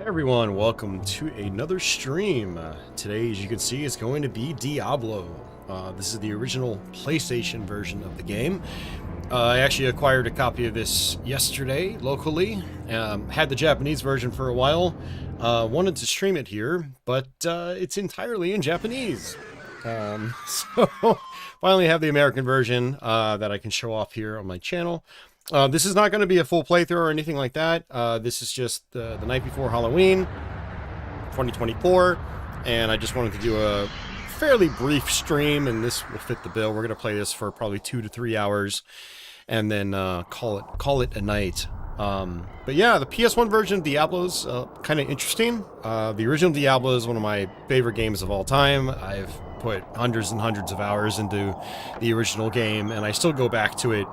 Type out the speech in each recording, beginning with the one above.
Everyone, welcome to another stream. Today, as you can see, is going to be Diablo. This is the original PlayStation version of the game. I actually acquired a copy of this yesterday locally. Had the Japanese version for a while. Wanted to stream it here, but it's entirely in Japanese. So finally have the American version that I can show off here on my channel. This is not going to be a full playthrough or anything like that. This is just the night before Halloween, 2024. and I just wanted to do a fairly brief stream, and this will fit the bill. We're gonna play this for probably 2 to 3 hours, and then call it a night. But yeah, the PS1 version of Diablo's kind of interesting. The original Diablo is one of my favorite games of all time. I've put hundreds and hundreds of hours into the original game, and I still go back to it,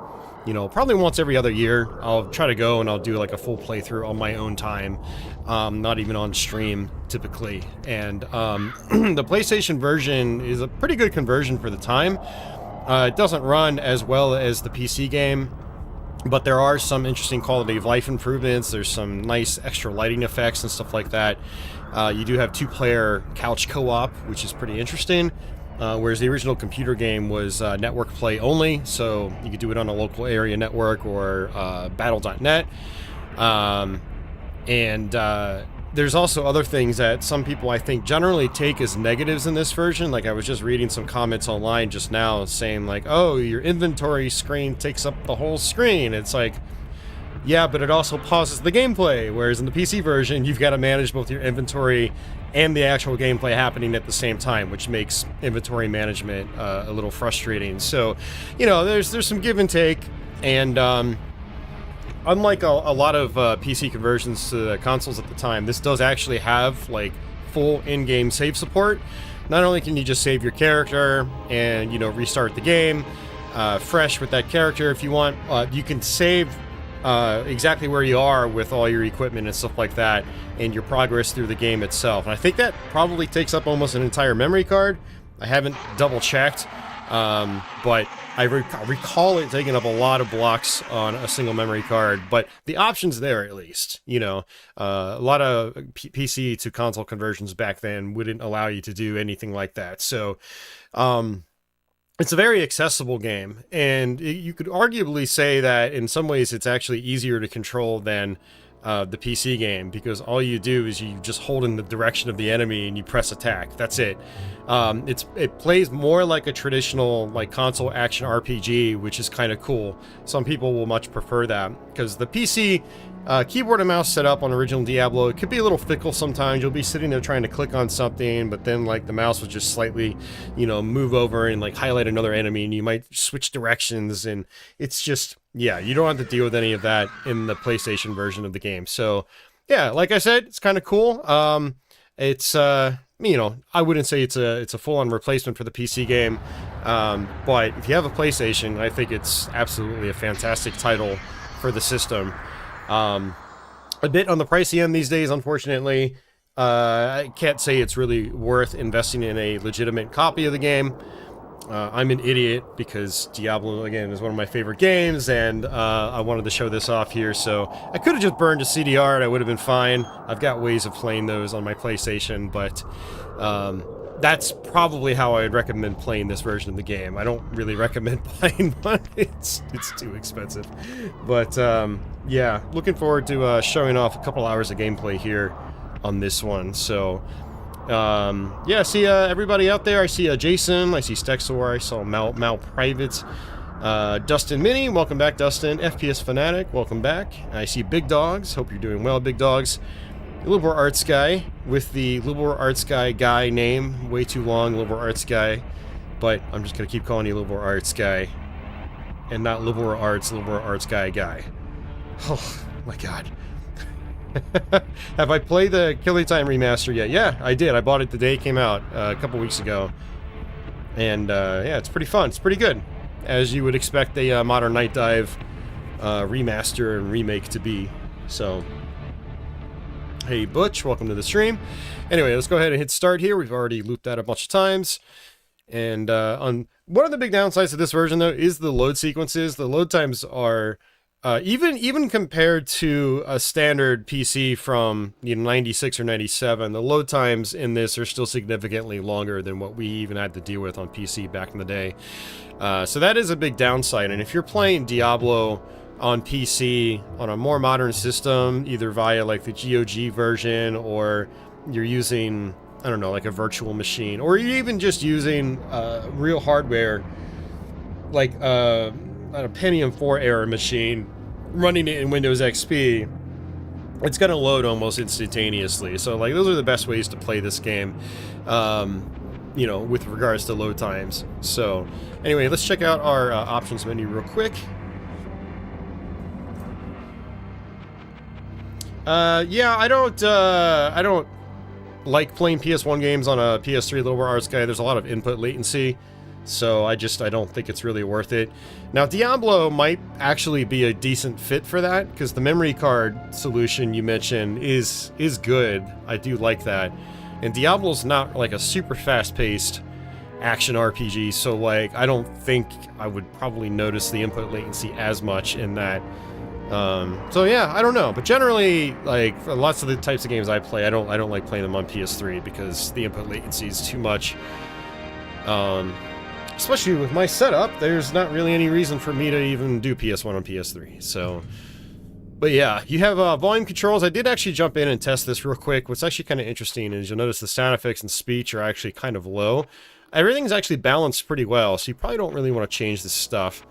you know, probably once every other year. I'll try to go and I'll do like a full playthrough on my own time, not even on stream typically. And the PlayStation version is a pretty good conversion for the time. It doesn't run as well as the PC game, but there are some interesting quality of life improvements. There's some nice extra lighting effects and stuff like that. You do have 2-player couch co-op, which is pretty interesting. Whereas the original computer game was network play only, so you could do it on a local area network or battle.net. There's also other things that some people, I think, generally take as negatives in this version. Like, I was just reading some comments online just now saying, like, oh, your inventory screen takes up the whole screen. It's like, yeah, but it also pauses the gameplay, whereas in the PC version, you've got to manage both your inventory and the actual gameplay happening at the same time, which makes inventory management a little frustrating. So, you know, there's some give and take, and unlike a lot of PC conversions to the consoles at the time, this does actually have, like, full in-game save support. Not only can you just save your character and, you know, restart the game fresh with that character if you want, you can save exactly where you are with all your equipment and stuff like that, and your progress through the game itself. And I think that probably takes up almost an entire memory card. I haven't double-checked, but I recall it taking up a lot of blocks on a single memory card, but the option's there at least. You know, a lot of PC to console conversions back then wouldn't allow you to do anything like that. So, it's a very accessible game, and you could arguably say that in some ways it's actually easier to control than the PC game, because all you do is you just hold in the direction of the enemy and you press attack. That's it. It plays more like a traditional, like, console action RPG, which is kind of cool. Some people will much prefer that, because the PC keyboard and mouse setup on original Diablo, it could be a little fickle sometimes. You'll be sitting there trying to click on something, but then, like, the mouse will just slightly, you know, move over and, like, highlight another enemy, and you might switch directions, and it's just, yeah, you don't have to deal with any of that in the PlayStation version of the game. So, yeah, like I said, it's kind of cool. It's, you know, I wouldn't say it's a full-on replacement for the PC game, but if you have a PlayStation, I think it's absolutely a fantastic title for the system. A bit on the pricey end these days, unfortunately. I can't say it's really worth investing in a legitimate copy of the game. I'm an idiot because Diablo, again, is one of my favorite games, and I wanted to show this off here, so I could have just burned a CDR and I would have been fine. I've got ways of playing those on my PlayStation, but that's probably how I would recommend playing this version of the game. I don't really recommend playing one. It's too expensive. But, yeah, looking forward to showing off a couple hours of gameplay here on this one, so... yeah, I see everybody out there. I see Jason, I see Stexor, I saw Mal Private, Dustin Mini, welcome back, Dustin. FPS Fanatic, welcome back. I see Big Dogs, hope you're doing well, Big Dogs. Liberal Arts Guy, with the Liberal Arts Guy name, way too long, Liberal Arts Guy, but I'm just gonna keep calling you Liberal Arts Guy, and not Liberal Arts Guy. Oh, my God. Have I played the Killing Time remaster yet? Yeah, I did. I bought it the day it came out a couple weeks ago. And yeah, it's pretty fun. It's pretty good. As you would expect a Modern Night Dive remaster and remake to be. So, hey Butch, welcome to the stream. Anyway, let's go ahead and hit start here. We've already looped that a bunch of times. And on one of the big downsides of this version, though, is the load sequences. The load times are... even compared to a standard PC from, you know, 96 or 97, the load times in this are still significantly longer than what we even had to deal with on PC back in the day. So that is a big downside, and if you're playing Diablo on PC on a more modern system, either via, like, the GOG version, or you're using, I don't know, like a virtual machine, or you're even just using real hardware, like a Pentium 4 era machine, running it in Windows XP, it's going to load almost instantaneously. So, like, those are the best ways to play this game, you know, with regards to load times. So, anyway, let's check out our options menu real quick. Yeah, I don't like playing PS1 games on a PS3 Little War Arts guy. There's a lot of input latency, so I don't think it's really worth it. Now, Diablo might actually be a decent fit for that, because the memory card solution you mentioned is good. I do like that. And Diablo's not like a super fast-paced action RPG, so like I don't think I would probably notice the input latency as much in that. So yeah, I don't know, but generally, like, for lots of the types of games I play, I don't like playing them on PS3 because the input latency is too much. Especially with my setup, there's not really any reason for me to even do PS1 on PS3. So, but yeah, you have volume controls. I did actually jump in and test this real quick. What's actually kind of interesting is you'll notice the sound effects and speech are actually kind of low. Everything's actually balanced pretty well, so you probably don't really want to change this stuff.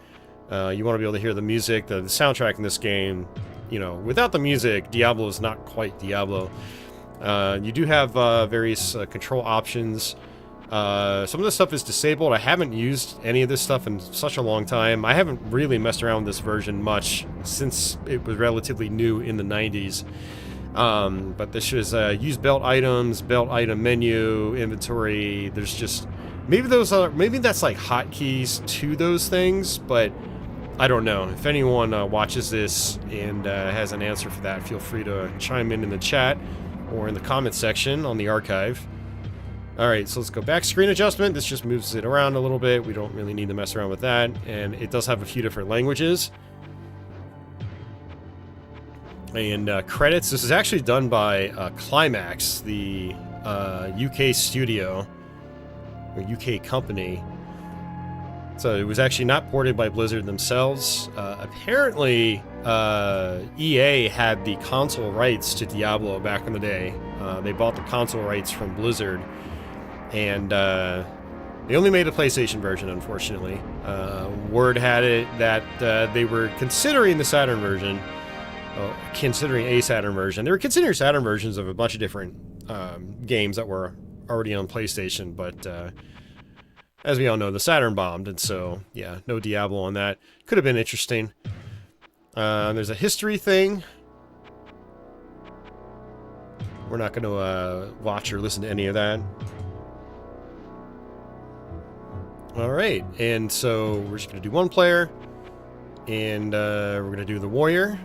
You want to be able to hear the music, the soundtrack in this game. You know, without the music, Diablo is not quite Diablo. You do have various control options. Some of this stuff is disabled. I haven't used any of this stuff in such a long time. I haven't really messed around with this version much since it was relatively new in the 90s. But this is use belt items, belt item menu, inventory. There's just maybe that's like hotkeys to those things, but I don't know. If anyone watches this and has an answer for that, feel free to chime in the chat or in the comment section on the archive. Alright, so let's go back. Screen adjustment. This just moves it around a little bit. We don't really need to mess around with that. And it does have a few different languages. And credits. This is actually done by Climax, the UK studio, or UK company. So it was actually not ported by Blizzard themselves. Apparently, EA had the console rights to Diablo back in the day. They bought the console rights from Blizzard, and they only made a PlayStation version, unfortunately. Word had it that they were considering the Saturn version, considering a Saturn version. They were considering Saturn versions of a bunch of different games that were already on PlayStation, but as we all know, the Saturn bombed, and so, yeah, no Diablo on that. Could have been interesting. There's a history thing. We're not going to watch or listen to any of that. Alright, and so we're just going to do one player, and we're going to do the warrior.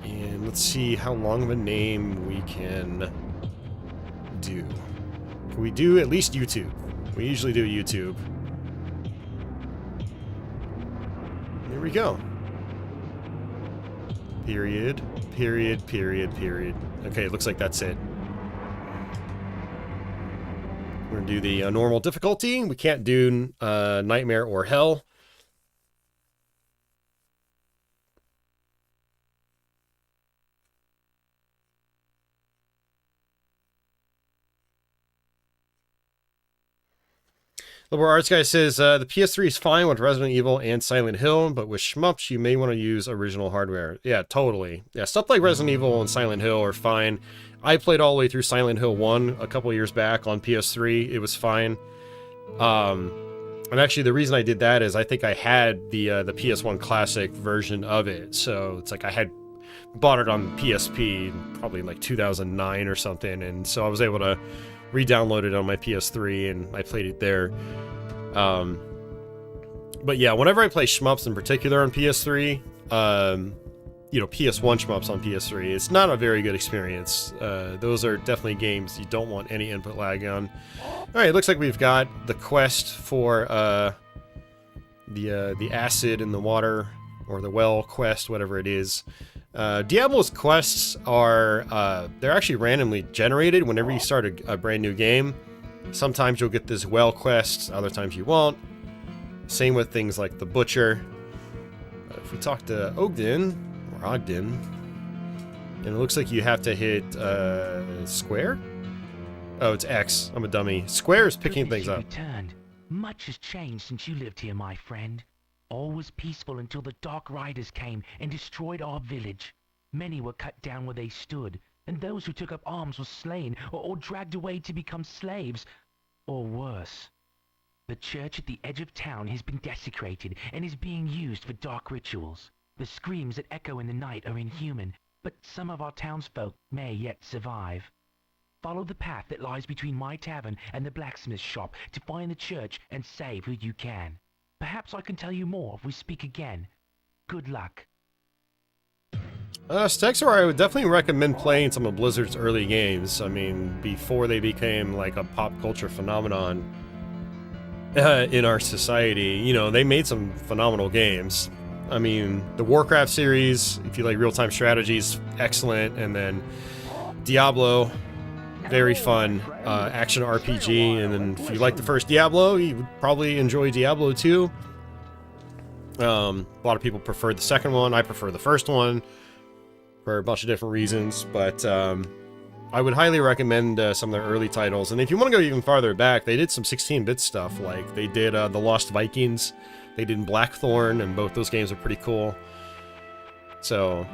And let's see how long of a name we can do. Can we do at least YouTube? We usually do YouTube. Here we go. Period. Period. Period. Period. Okay, it looks like that's it. We're gonna do the normal difficulty. We can't do Nightmare or Hell. Liberal Arts Guy says, the PS3 is fine with Resident Evil and Silent Hill, but with shmups, you may want to use original hardware. Yeah, totally. Yeah, stuff like Resident Evil and Silent Hill are fine. I played all the way through Silent Hill 1 a couple years back on PS3. It was fine. And actually, the reason I did that is I think I had the PS1 Classic version of it. So it's like I had bought it on PSP probably in like 2009 or something, and so I was able to re-download it on my PS3 and I played it there. But yeah, whenever I play shmups in particular on PS3, you know, PS1 shmups on PS3, it's not a very good experience. Those are definitely games you don't want any input lag on. Alright, looks like we've got the quest for the acid in the water, or the well quest, whatever it is. Diablo's quests are, they're actually randomly generated whenever you start a brand new game. Sometimes you'll get this well quest, other times you won't. Same with things like the Butcher. If we talk to Ogden, and it looks like you have to hit square? Oh, it's X. I'm a dummy. Square is picking things up. Returned. Much has changed since you lived here, my friend. All was peaceful until the Dark Riders came and destroyed our village. Many were cut down where they stood, and those who took up arms were slain or dragged away to become slaves, or worse. The church at the edge of town has been desecrated and is being used for dark rituals. The screams that echo in the night are inhuman, but some of our townsfolk may yet survive. Follow the path that lies between my tavern and the blacksmith's shop to find the church and save who you can. Perhaps I can tell you more if we speak again. Good luck. Stexor, I would definitely recommend playing some of Blizzard's early games. I mean, before they became like a pop culture phenomenon in our society. You know, they made some phenomenal games. I mean, the Warcraft series, if you like real-time strategies, excellent. And then Diablo, very fun action RPG. And then if you like the first Diablo, you would probably enjoy Diablo 2. A lot of people prefer the second one. I prefer the first one for a bunch of different reasons. But I would highly recommend some of their early titles. And if you want to go even farther back, they did some 16-bit stuff. Like they did The Lost Vikings. They did Blackthorn, and both those games are pretty cool. So,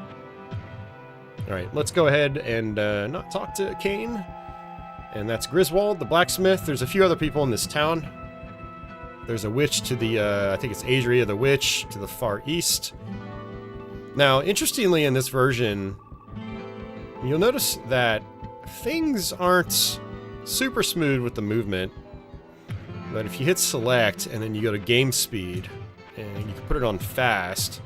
alright, let's go ahead and not talk to Kane. And that's Griswold, the blacksmith. There's a few other people in this town. There's a witch to the, I think it's Adria the witch, to the far east. Now, interestingly in this version, you'll notice that things aren't super smooth with the movement. But if you hit select and then you go to game speed and you can put it on fast,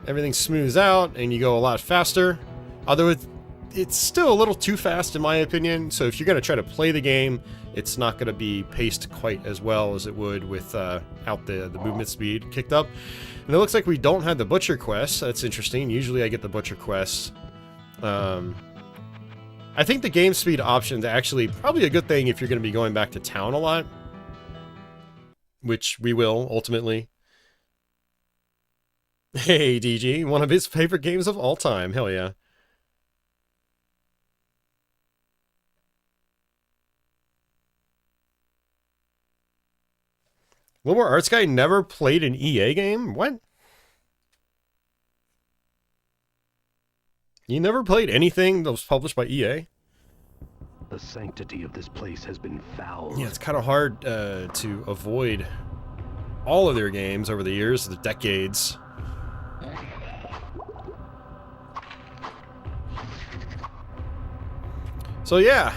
everything smooths out and you go a lot faster. Although it's still a little too fast in my opinion. So if you're going to try to play the game, it's not going to be paced quite as well as it would without the movement speed kicked up. And it looks like we don't have the butcher quest. That's interesting. Usually I get the butcher quest. I think the game speed option is actually probably a good thing if you're going to be going back to town a lot. Which we will, ultimately. Hey, DG, one of his favorite games of all time. Hell yeah. Wilbur Arts Guy never played an EA game? What? You never played anything that was published by EA? The sanctity of this place has been fouled. Yeah, it's kind of hard to avoid all of their games over the years, the decades. So yeah,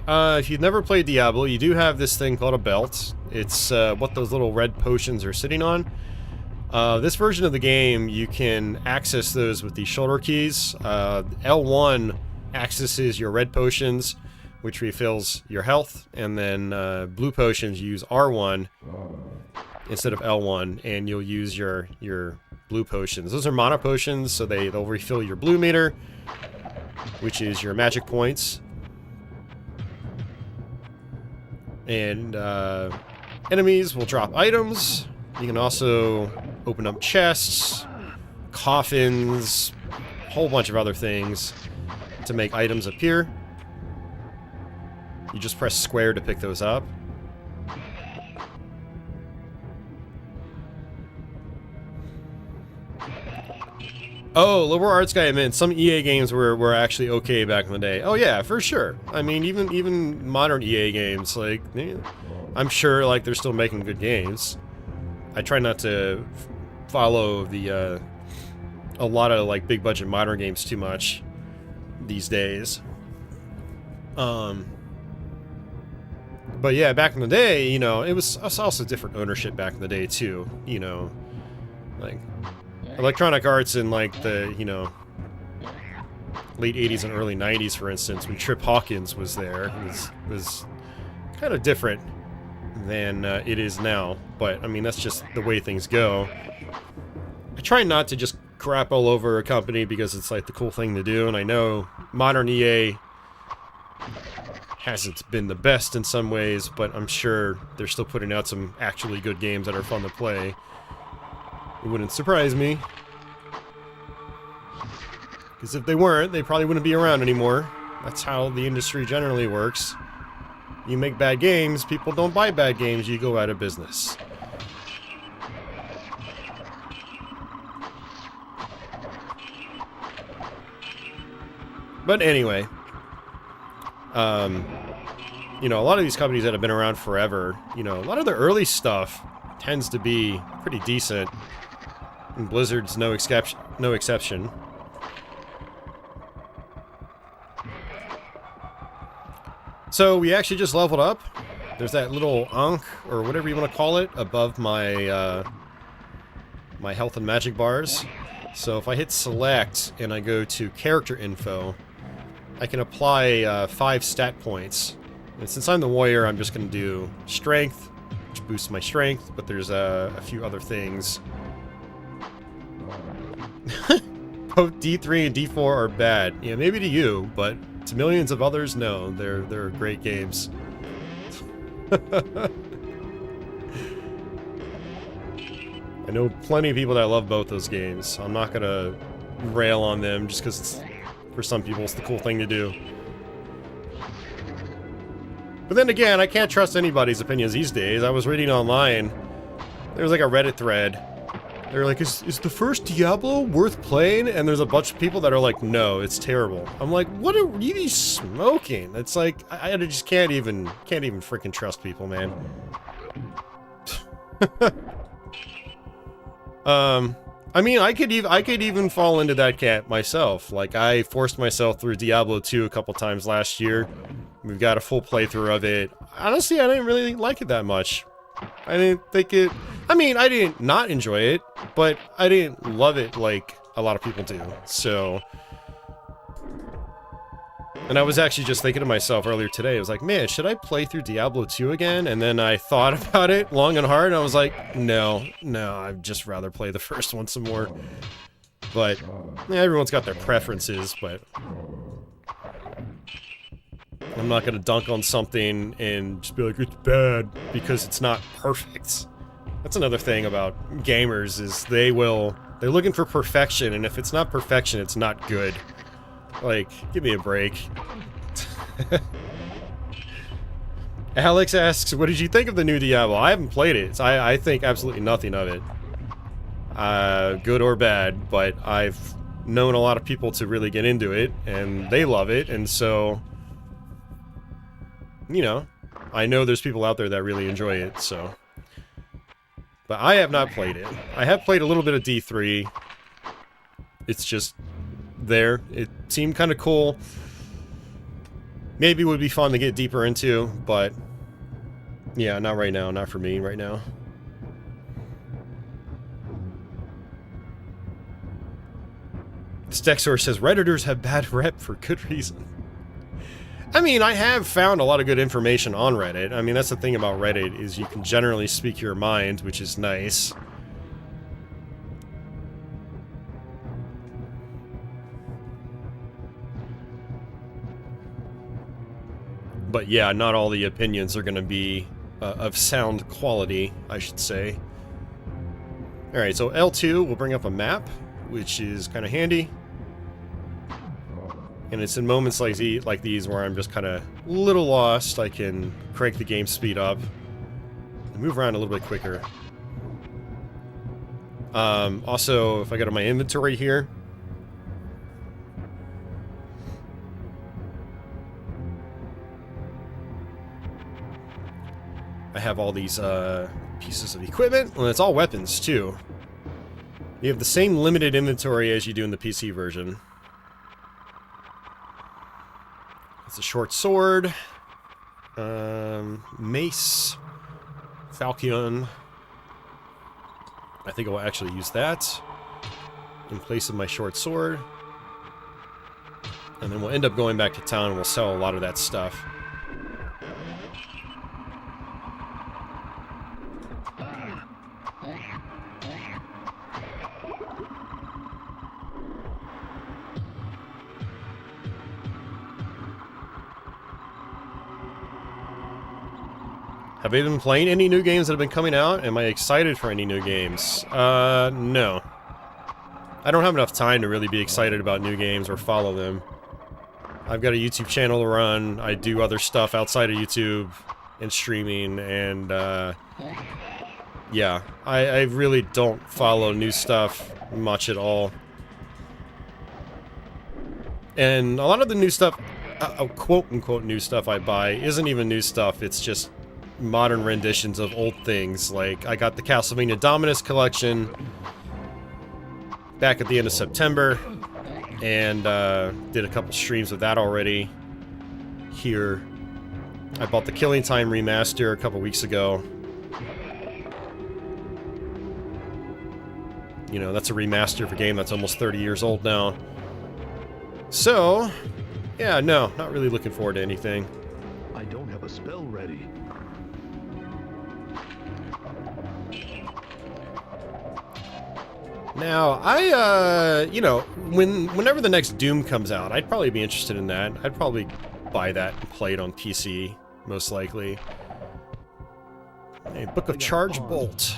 if you've never played Diablo, you do have this thing called a belt. It's what those little red potions are sitting on. This version of the game, you can access those with the shoulder keys. L1 accesses your red potions, which refills your health, and then blue potions use R1 instead of L1, and you'll use your blue potions. Those are mana potions, so they'll refill your blue meter, which is your magic points. And enemies will drop items. You can also open up chests, coffins, a whole bunch of other things to make items appear. You just press square to pick those up. Oh, Liberal Arts Guy meant some EA games were actually okay back in the day. Oh yeah, for sure. I mean, even modern EA games, like, I'm sure like they're still making good games. I try not to follow the a lot of like big budget modern games too much these days. But yeah, back in the day, you know, it was also different ownership back in the day too. You know, like Electronic Arts in like the, you know, late 80s and early 90s, for instance, when Trip Hawkins was there, was kind of different than it is now. But I mean, that's just the way things go. I try not to just crap all over a company because it's like the cool thing to do, and I know modern EA hasn't been the best in some ways, but I'm sure they're still putting out some actually good games that are fun to play. It wouldn't surprise me. Because if they weren't, they probably wouldn't be around anymore. That's how the industry generally works. You make bad games, people don't buy bad games, you go out of business. But anyway, you know, a lot of these companies that have been around forever, you know, a lot of the early stuff tends to be pretty decent. And Blizzard's no exception. No exception. So we actually just leveled up. There's that little Ankh, or whatever you want to call it, above my my health and magic bars. So if I hit select and I go to character info, I can apply 5 stat points. And since I'm the warrior, I'm just going to do strength, which boosts my strength, but there's a few other things. Both D3 and D4 are bad. Yeah, maybe to you, but to millions of others, no. They're great games. I know plenty of people that love both those games. I'm not gonna rail on them just because for some people it's the cool thing to do. But then again, I can't trust anybody's opinions these days. I was reading online. There was like a Reddit thread. They were like, is the first Diablo worth playing? And there's a bunch of people that are like, no, it's terrible. I'm like, what are you smoking? It's like, I just can't even freaking trust people, man. I mean, I could even fall into that camp myself. Like, I forced myself through Diablo 2 a couple times last year. We've got a full playthrough of it. Honestly, I didn't really like it that much. I didn't think it... I mean, I didn't not enjoy it, but I didn't love it like a lot of people do, so... And I was actually just thinking to myself earlier today, I was like, man, should I play through Diablo 2 again? And then I thought about it long and hard, and I was like, no, I'd just rather play the first one some more. But, yeah, everyone's got their preferences, but... I'm not gonna dunk on something and just be like, it's bad, because it's not perfect. That's another thing about gamers, is they're looking for perfection, and if it's not perfection, it's not good. Like, give me a break. Alex asks, what did you think of the new Diablo? I haven't played it. I think absolutely nothing of it. Good or bad, but I've known a lot of people to really get into it, and they love it, and so... You know, I know there's people out there that really enjoy it, so... But I have not played it. I have played a little bit of D3. It's just... there. It seemed kind of cool. Maybe would be fun to get deeper into, but... Yeah, not right now. Not for me right now. Stexor says, Redditors have bad rep for good reason. I mean, I have found a lot of good information on Reddit. I mean, that's the thing about Reddit, is you can generally speak your mind, which is nice. But yeah, not all the opinions are going to be of sound quality, I should say. Alright, so L2 will bring up a map, which is kind of handy. And it's in moments like these where I'm just kind of a little lost. I can crank the game speed up and move around a little bit quicker. Also, if I go to my inventory here, I have all these pieces of equipment, and it's all weapons too. You have the same limited inventory as you do in the PC version. It's a short sword, mace, falchion. I think I will actually use that in place of my short sword. And then we'll end up going back to town and we'll sell a lot of that stuff. Have I been playing any new games that have been coming out? Am I excited for any new games? No. I don't have enough time to really be excited about new games or follow them. I've got a YouTube channel to run, I do other stuff outside of YouTube and streaming, and, yeah. I really don't follow new stuff much at all. And a lot of the new stuff, quote-unquote new stuff I buy, isn't even new stuff, it's just modern renditions of old things. Like, I got the Castlevania Dominus collection back at the end of September, and did a couple streams of that already here. I bought the Killing Time remaster a couple weeks ago. You know, that's a remaster of a game that's almost 30 years old now. So, yeah, no, not really looking forward to anything. I don't have a spell ready. Now, you know, whenever the next Doom comes out, I'd probably be interested in that. I'd probably buy that and play it on PC, most likely. A Book of Charge Bolt.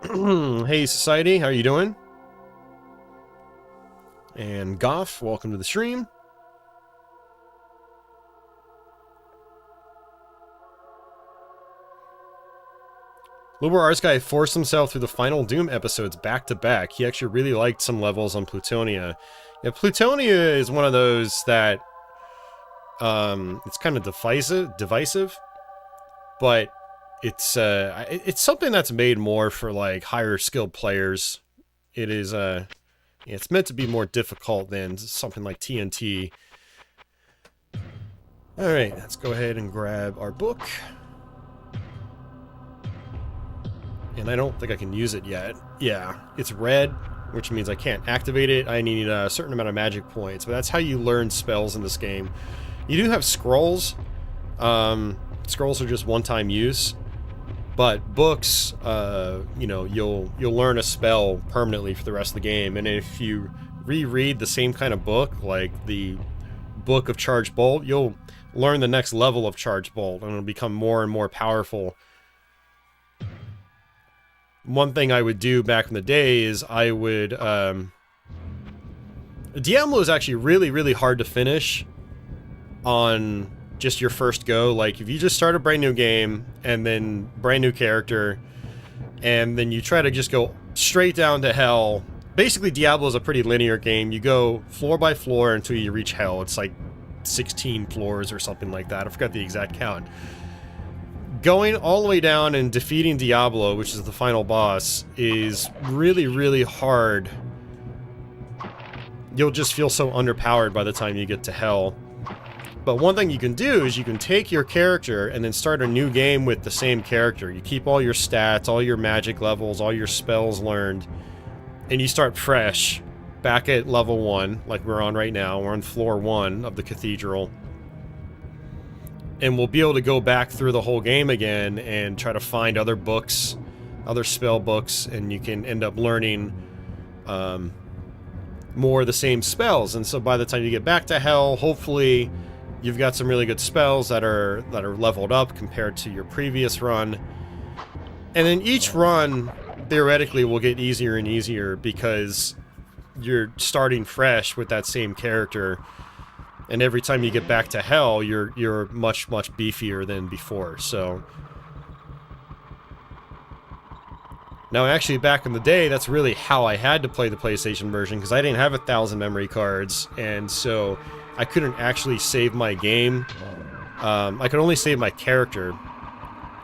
Hey, Society, how are you doing? And Goff, welcome to the stream. Lubar Arts Guy forced himself through the final Doom episodes back to back. He actually really liked some levels on Plutonia. Yeah, Plutonia is one of those that it's kind of divisive, but it's something that's made more for like higher skilled players. It is it's meant to be more difficult than something like TNT. All right, let's go ahead and grab our book. And I don't think I can use it yet. Yeah, it's red, which means I can't activate it. I need a certain amount of magic points, but that's how you learn spells in this game. You do have scrolls. Scrolls are just one-time use, but books, you know, you'll learn a spell permanently for the rest of the game. And if you reread the same kind of book, like the Book of Charge Bolt, you'll learn the next level of Charge Bolt, and it'll become more and more powerful. One thing I would do back in the day is I would, Diablo is actually really, really hard to finish on just your first go. Like, if you just start a brand new game, and then brand new character, and then you try to just go straight down to hell. Basically, Diablo is a pretty linear game. You go floor by floor until you reach hell. It's like 16 floors or something like that. I forgot the exact count. Going all the way down and defeating Diablo, which is the final boss, is really, really hard. You'll just feel so underpowered by the time you get to hell. But one thing you can do is you can take your character and then start a new game with the same character. You keep all your stats, all your magic levels, all your spells learned, and you start fresh, back at level 1, like we're on right now. We're on floor 1 of the cathedral. And we'll be able to go back through the whole game again and try to find other books, other spell books, and you can end up learning more of the same spells. And so by the time you get back to hell, hopefully you've got some really good spells that are leveled up compared to your previous run. And then each run, theoretically, will get easier and easier because you're starting fresh with that same character. And every time you get back to hell, you're much, much beefier than before, so... Now, actually, back in the day, that's really how I had to play the PlayStation version, because I didn't have 1,000 memory cards, and so I couldn't actually save my game. I could only save my character.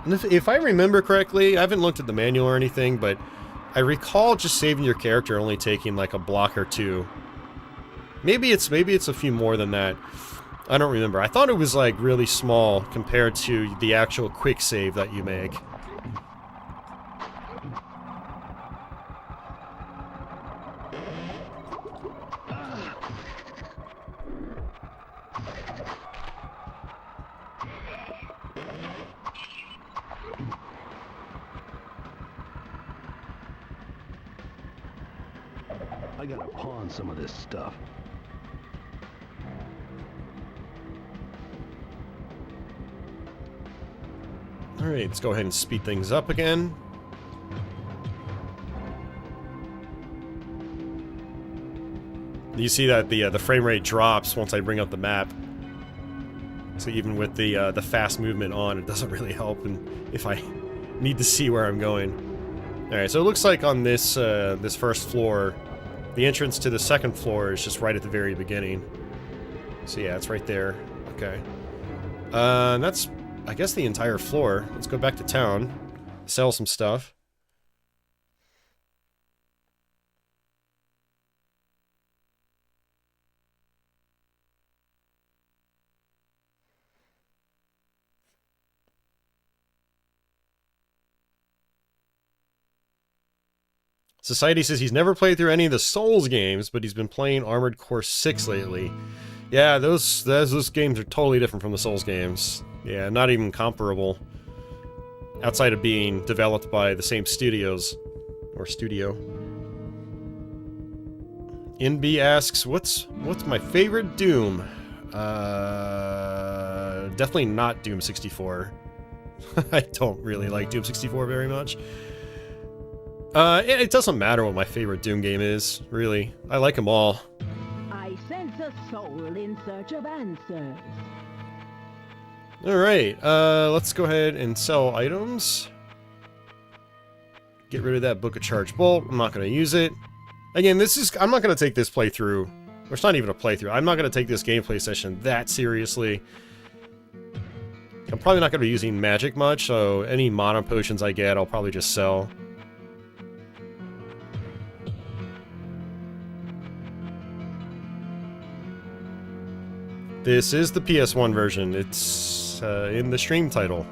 And if I remember correctly, I haven't looked at the manual or anything, but I recall just saving your character only taking like a block or two. Maybe it's a few more than that. I don't remember. I thought it was like really small compared to the actual quick save that you make. I gotta pawn some of this stuff. Alright, let's go ahead and speed things up again. You see that the frame rate drops once I bring up the map. So even with the fast movement on, it doesn't really help and if I need to see where I'm going. Alright, so it looks like on this this first floor, The entrance to the second floor is just right at the very beginning. So yeah, it's right there. Okay. And that's, I guess, the entire floor. Let's go back to town. Sell some stuff. Society says he's never played through any of the Souls games, but he's been playing Armored Core 6 lately. Yeah, those games are totally different from the Souls games. Yeah, not even comparable. Outside of being developed by the same studios. Or studio. NB asks, what's my favorite Doom? Definitely not Doom 64. I don't really like Doom 64 very much. It doesn't matter what my favorite Doom game is, really. I like them all. I sense a soul in search of answers. Alright, let's go ahead and sell items. Get rid of that Book of Charged Bolt. I'm not going to use it. Again, I'm not going to take this playthrough. Or it's not even a playthrough. I'm not going to take this gameplay session that seriously. I'm probably not going to be using magic much, so any mana potions I get, I'll probably just sell. This is the PS1 version. It's in the stream title.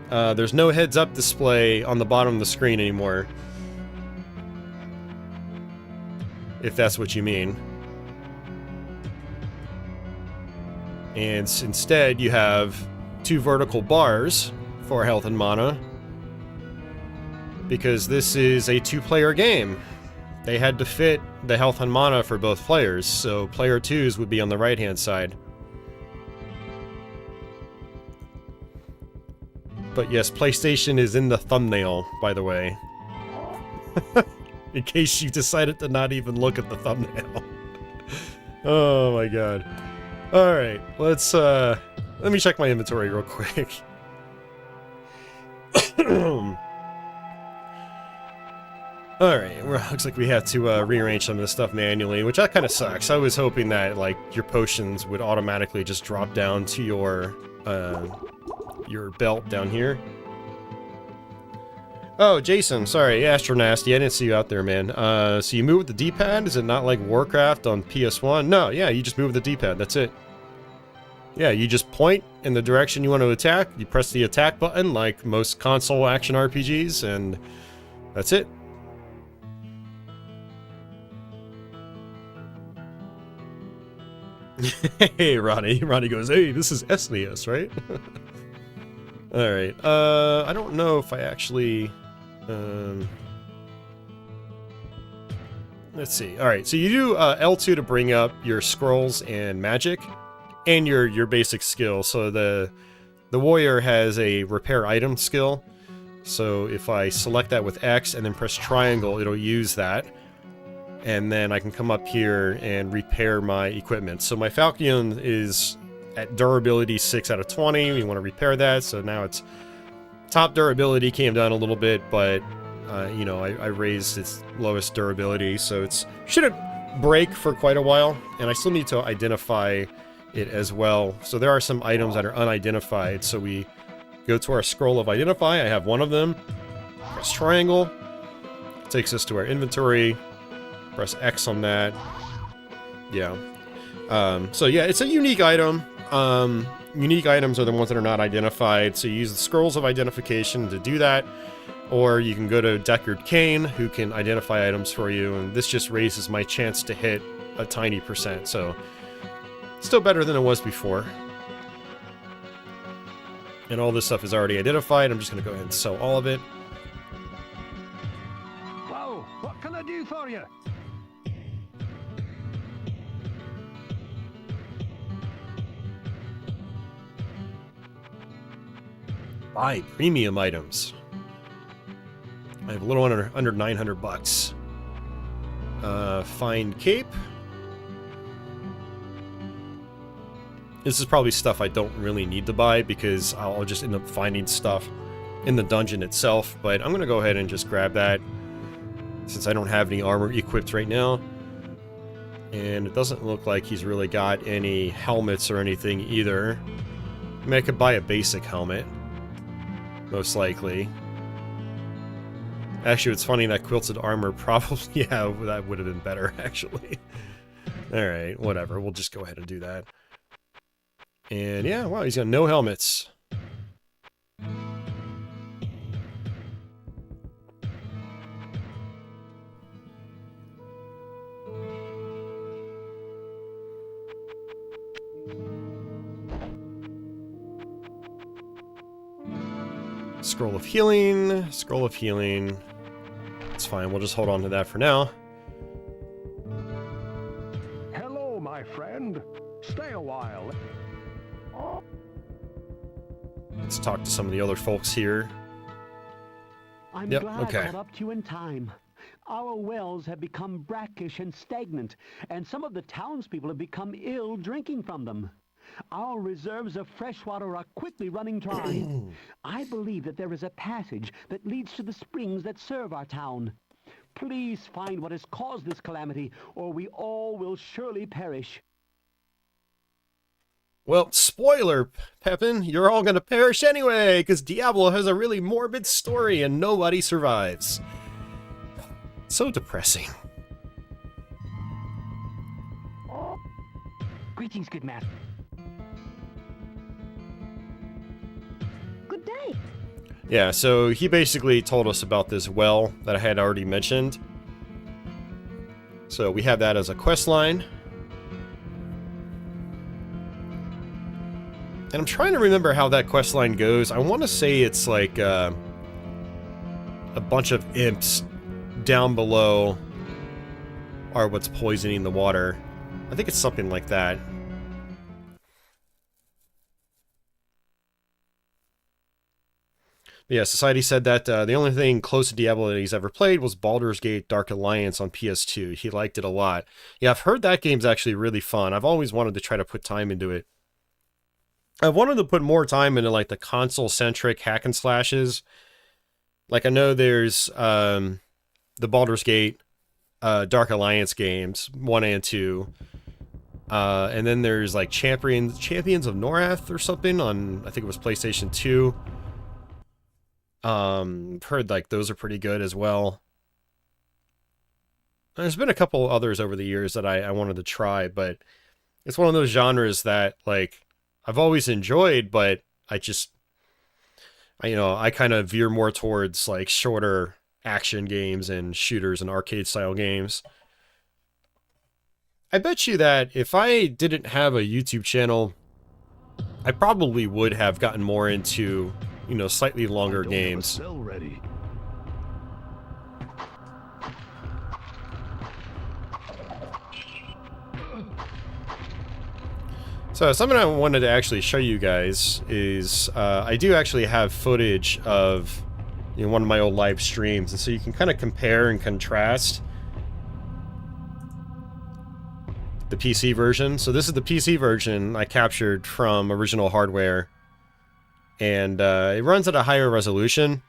There's no heads-up display on the bottom of the screen anymore. If that's what you mean. And instead, you have 2 vertical bars for health and mana. Because this is a 2-player game. They had to fit the health and mana for both players, so player 2's would be on the right-hand side. But yes, PlayStation is in the thumbnail, by the way. In case you decided to not even look at the thumbnail. Oh my god. Alright, let me check my inventory real quick. Alright, looks like we have to rearrange some of this stuff manually, which that kind of sucks. I was hoping that, like, your potions would automatically just drop down to your belt down here. Oh, Jason, sorry, Astronasty, I didn't see you out there, man. So you move with the D-pad? Is it not like Warcraft on PS1? No, yeah, you just move with the D-pad, that's it. Yeah, you just point in the direction you want to attack, you press the attack button like most console action RPGs, and that's it. Hey, Ronnie. Ronnie goes, hey, this is SNES, right? Alright, I don't know if I actually... let's see. Alright, so you do L2 to bring up your scrolls and magic, and your basic skill. So the warrior has a repair item skill, so if I select that with X and then press triangle, it'll use that. And then I can come up here and repair my equipment. So my Falcon is at durability 6 out of 20. We want to repair that, so now it's... Top durability came down a little bit, but, you know, I raised its lowest durability, so it's... shouldn't break for quite a while, and I still need to identify it as well. So there are some items that are unidentified, so we go to our scroll of identify. I have one of them. Press triangle. Takes us to our inventory. Press X on that. Yeah. So yeah, it's a unique item. Unique items are the ones that are not identified, so you use the scrolls of identification to do that, or you can go to Deckard Cain, who can identify items for you, and this just raises my chance to hit a tiny %, so still better than it was before. And all this stuff is already identified. I'm just going to go ahead and sell all of it. Whoa, what can I do for you? Buy premium items. I have a little under 900 bucks. Find cape. This is probably stuff I don't really need to buy because I'll just end up finding stuff in the dungeon itself, but I'm gonna go ahead and just grab that. since I don't have any armor equipped right now. And it doesn't look like he's really got any helmets or anything either. I mean, I could buy a basic helmet, most likely. Actually, it's funny, that quilted armor probably, yeah, that would have been better, actually. Alright, whatever, we'll just go ahead and do that. And yeah, wow, he's got no helmets. Scroll of healing, scroll of healing. It's fine, we'll just hold on to that for now. Hello, my friend. Stay a while. Let's talk to some of the other folks here. I'm Yep, glad okay. I got up to you in time. Our wells have become brackish and stagnant, and some of the townspeople have become ill drinking from them. Our reserves of fresh water are quickly running dry. I believe that there is a passage that leads to the springs that serve our town. Please find what has caused this calamity, or we all will surely perish. Well, spoiler, Pepin, you're all gonna perish anyway, because Diablo has a really morbid story and nobody survives. So depressing. Greetings, good man. Good day. Yeah, so he basically told us about this well that I had already mentioned. So we have that as a quest line. And I'm trying to remember how that quest line goes. I want to say it's like a bunch of imps down below are what's poisoning the water. I think it's something like that. Yeah, Society said that the only thing close to Diablo that he's ever played was Baldur's Gate Dark Alliance on PS2. He liked it a lot. Yeah, I've heard that game's actually really fun. I've always wanted to try to put time into it. I've wanted to put more time into like the console-centric hack and slashes. Like I know there's the Baldur's Gate Dark Alliance games, 1 and 2. And then there's like Champions of Norath or something on, I think it was PlayStation 2. Heard like those are pretty good as well. There's been a couple others over the years that I wanted to try, but it's one of those genres that like I've always enjoyed, but I kind of veer more towards like shorter action games and shooters and arcade style games. I bet you that if I didn't have a YouTube channel, I probably would have gotten more into, slightly longer games. Cell ready. So something I wanted to actually show you guys is I do actually have footage of one of my old live streams, and so you can kind of compare and contrast the PC version. So this is the PC version I captured from original hardware, and it runs at a higher resolution,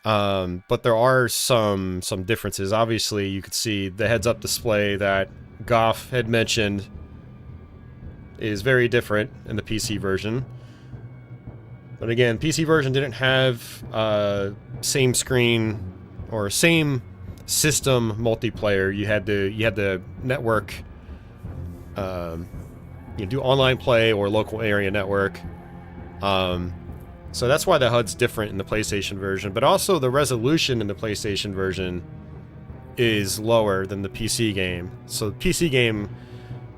but there are some differences. Obviously, you could see the heads-up display that Goff had mentioned is very different in the PC version. But again, PC version didn't have same screen or same system multiplayer. You had the network, do online play or local area network. So that's why the HUD's different in the PlayStation version. But also the resolution in the PlayStation version is lower than the PC game. So the PC game,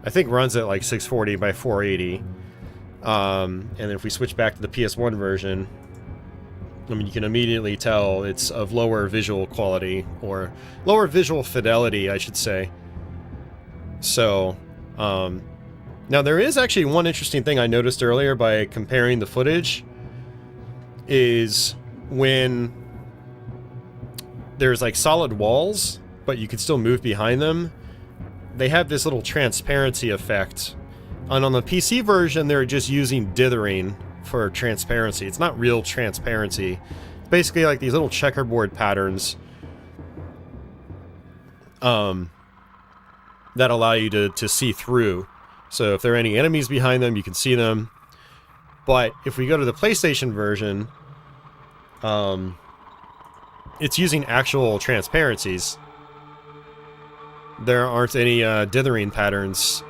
I think, runs at like 640 by 480. And then if we switch back to the PS1 version, I mean, you can immediately tell it's of lower visual quality, or lower visual fidelity, I should say. So, now there is actually one interesting thing I noticed earlier by comparing the footage, is when there's like solid walls, but you can still move behind them, they have this little transparency effect. And on the PC version, they're just using dithering for transparency. It's not real transparency. It's basically like these little checkerboard patterns that allow you to see through. So if there are any enemies behind them, you can see them. But if we go to the PlayStation version, it's using actual transparencies. There aren't any dithering patterns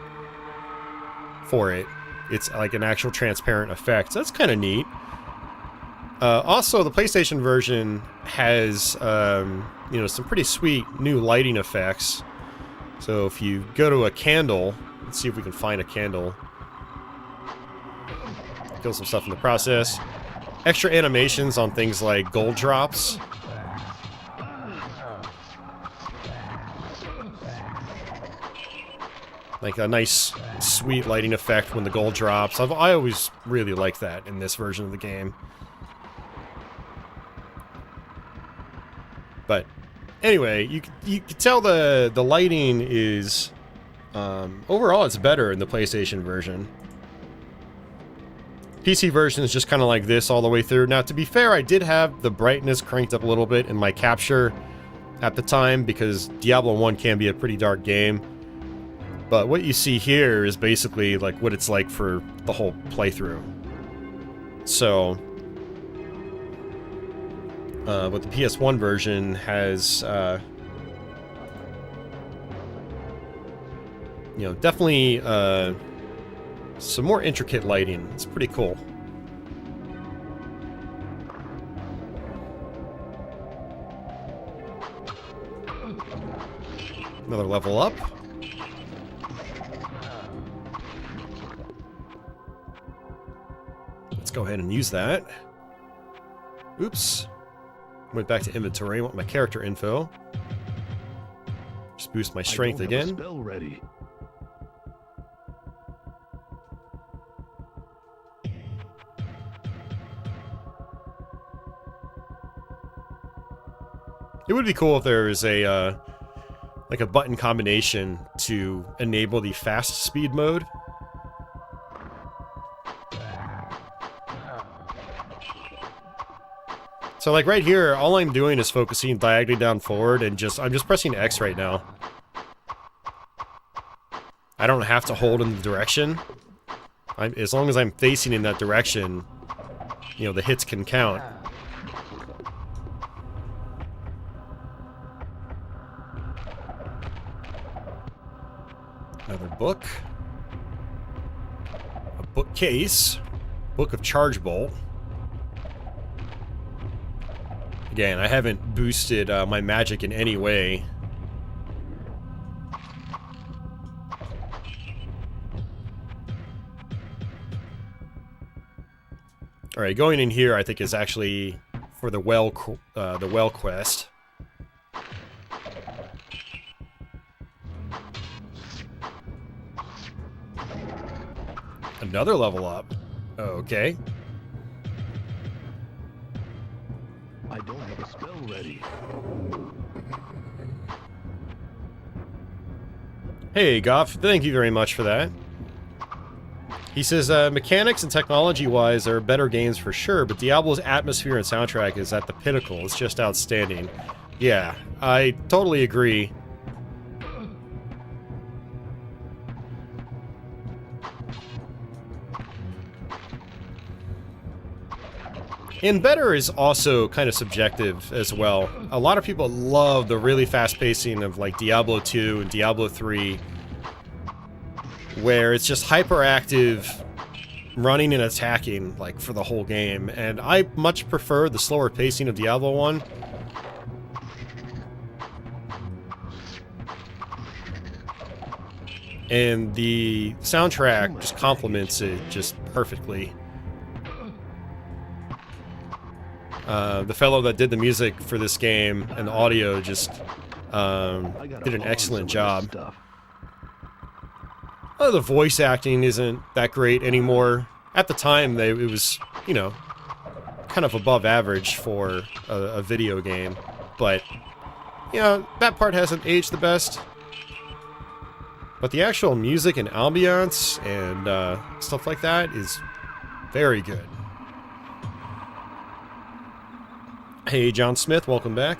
for it. It's like an actual transparent effect. So that's kind of neat. Also, the PlayStation version has, you know, some pretty sweet new lighting effects. So if you go to a candle, let's see if we can find a candle. Kill some stuff in the process. Extra animations on things like gold drops. Like a nice, sweet lighting effect when the gold drops. I always really like that in this version of the game. But anyway, you can tell the lighting is overall it's better in the PlayStation version. PC version is just kind of like this all the way through. Now, to be fair, I did have the brightness cranked up a little bit in my capture at the time because Diablo 1 can be a pretty dark game. But what you see here is basically like what it's like for the whole playthrough. So, but the PS1 version has, you know, definitely some more intricate lighting. It's pretty cool. Another level up. Let's go ahead and use that. Oops. Went back to inventory. I want my character info. Just boost my strength again. Spell ready. It would be cool if there was a like a button combination to enable the fast speed mode. So like right here, all I'm doing is focusing diagonally down forward and I'm just pressing X right now. I don't have to hold in the direction. As long as I'm facing in that direction, you know, the hits can count. Another book. A bookcase. Book of Charge Bolt. Again, I haven't boosted my magic in any way. All right, going in here, I think is actually for the well quest. Another level up. Okay. I don't have a spell ready. Hey, Goff, thank you very much for that. He says, mechanics and technology-wise are better games for sure, but Diablo's atmosphere and soundtrack is at the pinnacle. It's just outstanding. Yeah, I totally agree. And better is also kind of subjective as well. A lot of people love the really fast pacing of like Diablo 2 and Diablo 3, where it's just hyperactive running and attacking like for the whole game. And I much prefer the slower pacing of Diablo 1. And the soundtrack just complements it just perfectly. The fellow that did the music for this game and the audio just did an excellent job. The voice acting isn't that great anymore. At the time, it was, you know, kind of above average for a video game. But, you know, that part hasn't aged the best. But the actual music and ambiance and stuff like that is very good. Hey, John Smith, welcome back.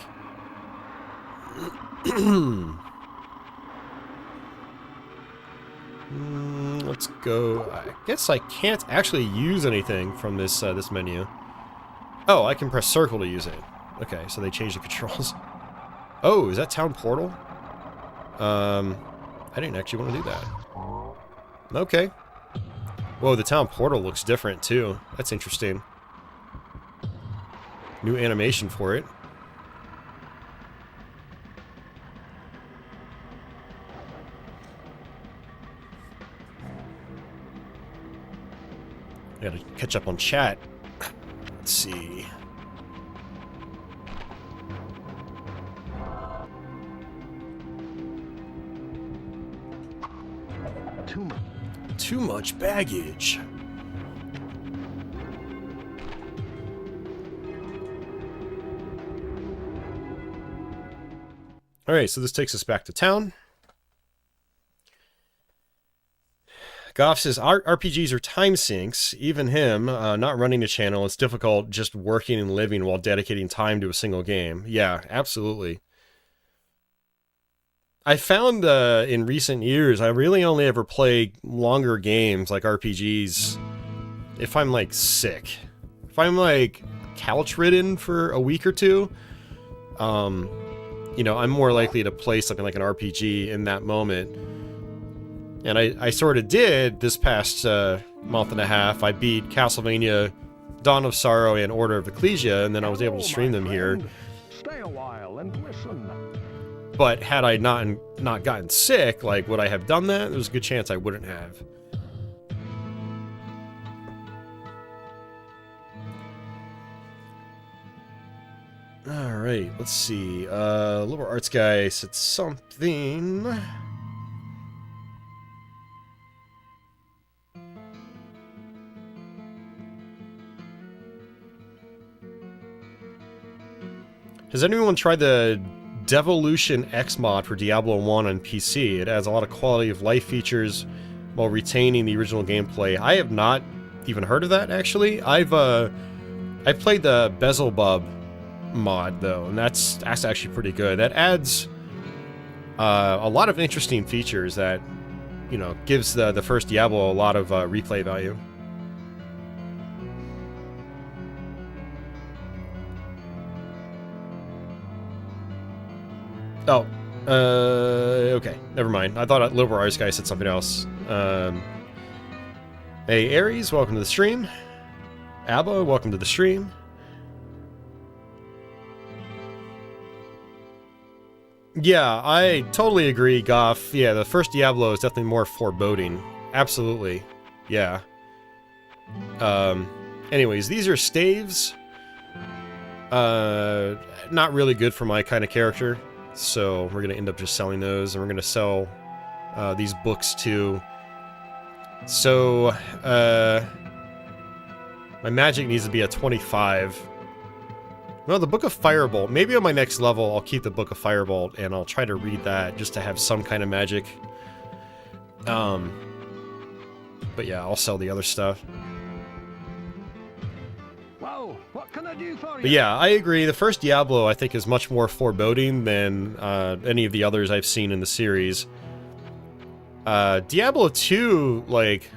Let's go. I guess I can't actually use anything from this this menu. Oh, I can press circle to use it. Okay, so they changed the controls. Oh, is that town portal? I didn't actually want to do that. Okay. Whoa, the town portal looks different too. That's interesting. New animation for it. I gotta catch up on chat. Let's see. Too much baggage. Alright, so this takes us back to town. Goff says, RPGs are time sinks. Even him, not running a channel, it's difficult just working and living while dedicating time to a single game. Yeah, absolutely. I found in recent years, I really only ever play longer games like RPGs if I'm like sick. If I'm like couch ridden for a week or two, you know, I'm more likely to play something like an RPG in that moment. And I sort of did this past month and a half. I beat Castlevania, Dawn of Sorrow, and Order of Ecclesia, and then I was able to stream them here. Stay a while and listen. But had I not gotten sick, like, would I have done that? There's a good chance I wouldn't have. Alright, let's see. Liberal Arts guy said something. Has anyone tried the Devolution X mod for Diablo 1 on PC? It adds a lot of quality of life features while retaining the original gameplay. I have not even heard of that, actually. I played the Beelzebub mod, though, and that's actually pretty good. That adds a lot of interesting features that, you know, gives the first Diablo a lot of replay value. Oh, okay, never mind. I thought Liberal Arts guy said something else. Hey, Aries, welcome to the stream. Abba, welcome to the stream. Yeah, I totally agree, Goff. Yeah, the first Diablo is definitely more foreboding. Absolutely. Yeah. Anyways, these are staves. Not really good for my kind of character. So we're going to end up just selling those, and we're going to sell these books too. So, my magic needs to be at 25. Well, the Book of Firebolt. Maybe on my next level, I'll keep the Book of Firebolt, and I'll try to read that just to have some kind of magic. But yeah, I'll sell the other stuff. Whoa, what can I do for you? But yeah, I agree. The first Diablo, I think, is much more foreboding than any of the others I've seen in the series. Diablo 2, like,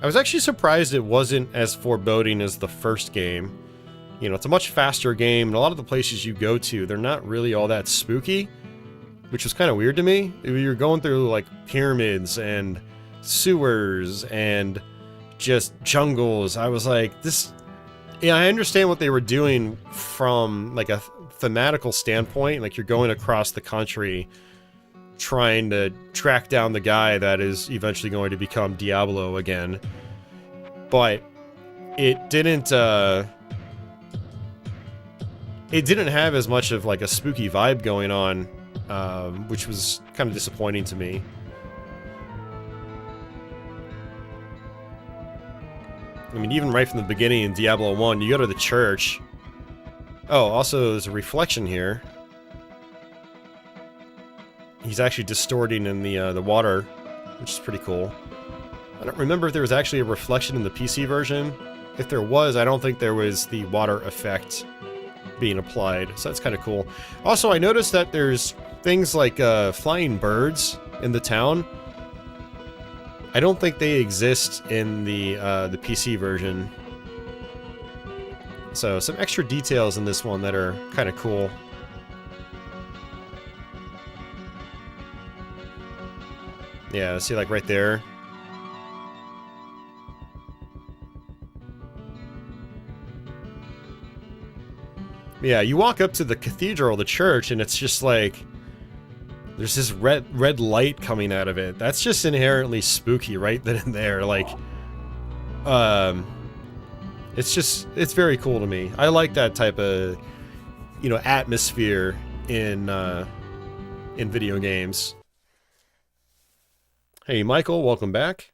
I was actually surprised it wasn't as foreboding as the first game. You know, it's a much faster game, and a lot of the places you go to, they're not really all that spooky, which was kind of weird to me. You're going through, like, pyramids and sewers and just jungles. I was like, this... Yeah, I understand what they were doing from, like, a thematical standpoint. Like, you're going across the country trying to track down the guy that is eventually going to become Diablo again. But it didn't have as much of, like, a spooky vibe going on, which was kind of disappointing to me. I mean, even right from the beginning in Diablo 1, you go to the church. Oh, also, there's a reflection here. He's actually distorting in the water, which is pretty cool. I don't remember if there was actually a reflection in the PC version. If there was, I don't think there was the water effect being applied, so that's kind of cool. Also, I noticed that there's things like flying birds in the town. I don't think they exist in the PC version. So some extra details in this one that are kind of cool. Yeah, see, like right there. Yeah, you walk up to the cathedral, the church, and it's just like there's this red light coming out of it. That's just inherently spooky right then and there. Like, it's very cool to me. I like that type of, you know, atmosphere in video games. Hey, Michael, welcome back.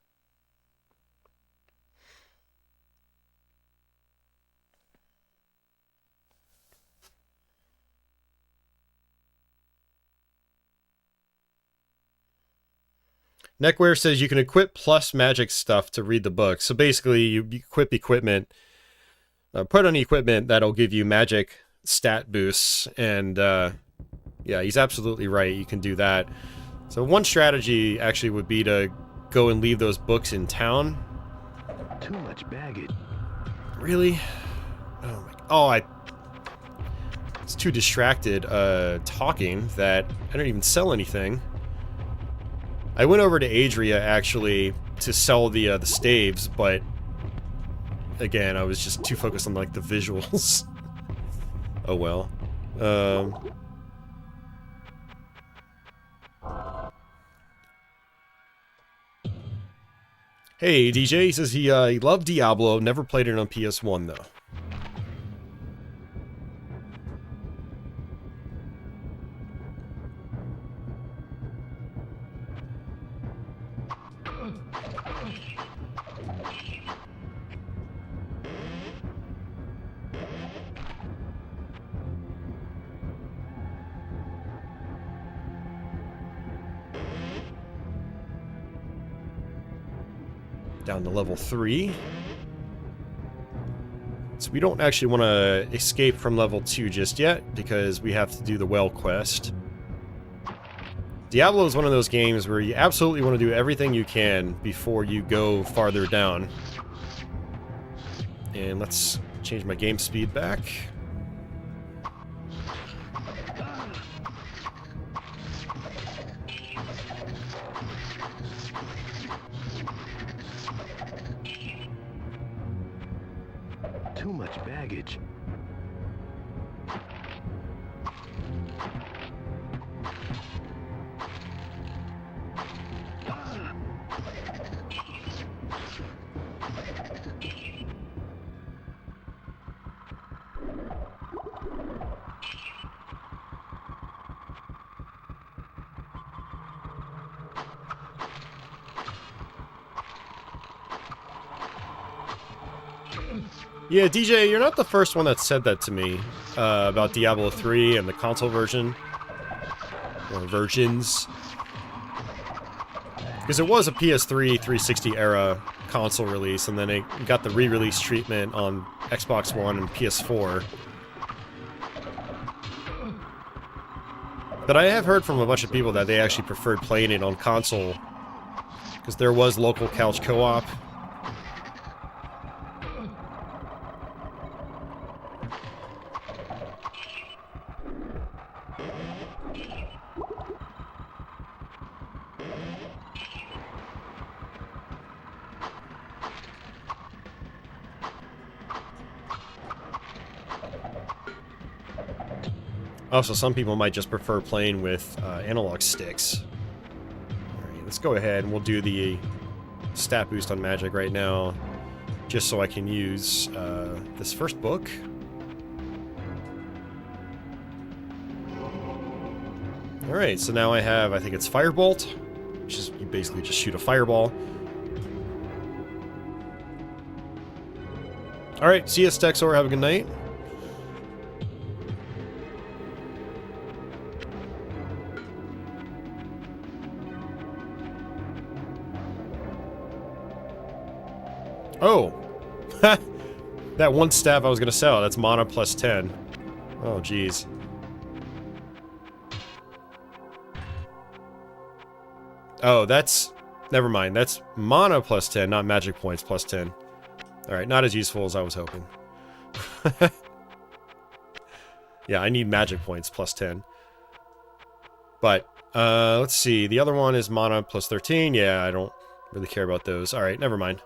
Neckware says you can equip plus magic stuff to read the book. So basically, you equip equipment, put on equipment that'll give you magic stat boosts. And yeah, he's absolutely right. You can do that. So one strategy actually would be to go and leave those books in town. Too much baggage. Really? Oh my! Oh, I was too distracted talking that I don't even sell anything. I went over to Adria actually to sell the staves, but again, I was just too focused on like the visuals. Oh well. Hey, DJ, he says he loved Diablo, never played it on PS1 though. Down to level 3. So we don't actually want to escape from level 2 just yet, because we have to do the well quest. Diablo is one of those games where you absolutely want to do everything you can before you go farther down. And let's change my game speed back. Too much baggage. Yeah, DJ, you're not the first one that said that to me about Diablo 3 and the console version. Or versions. Because it was a PS3 360 era console release, and then it got the re-release treatment on Xbox One and PS4. But I have heard from a bunch of people that they actually preferred playing it on console, because there was local couch co-op. Also, some people might just prefer playing with analog sticks. Alright, let's go ahead and we'll do the stat boost on magic right now, just so I can use this first book. Alright, so now I have, I think it's Firebolt, which is you basically just shoot a fireball. Alright, see you, Stexor, have a good night. Oh! That one staff I was gonna sell, that's mana plus 10. Oh, jeez. Oh, that's never mind. That's mana plus 10, not magic points plus 10. Alright, not as useful as I was hoping. Yeah, I need magic points plus 10. But, let's see. The other one is mana plus 13. Yeah, I don't really care about those. Alright, never mind.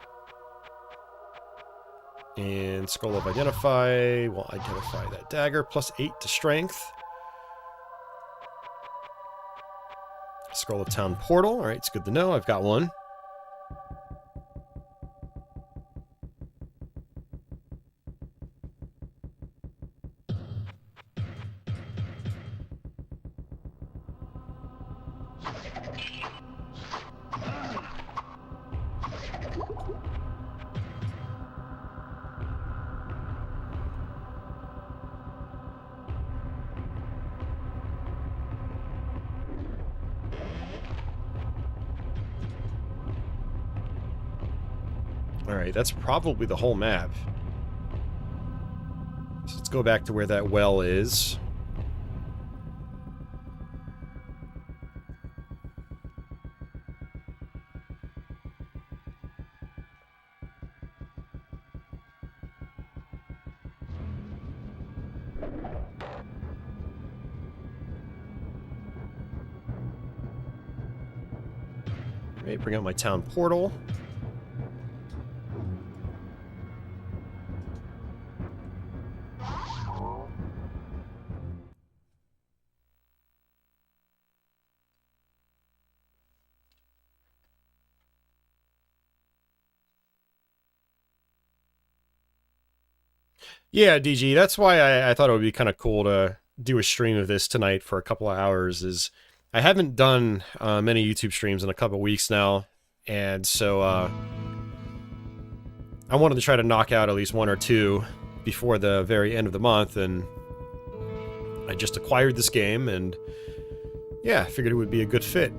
And Scroll of Identify will identify that dagger. Plus 8 to strength. Scroll of Town Portal. Alright, it's good to know. I've got one. Alright, that's probably the whole map. So let's go back to where that well is. Alright, bring out my town portal. Yeah, DG, that's why I thought it would be kind of cool to do a stream of this tonight for a couple of hours. Is I haven't done many YouTube streams in a couple of weeks now, and so I wanted to try to knock out at least one or two before the very end of the month, and I just acquired this game, and yeah, I figured it would be a good fit.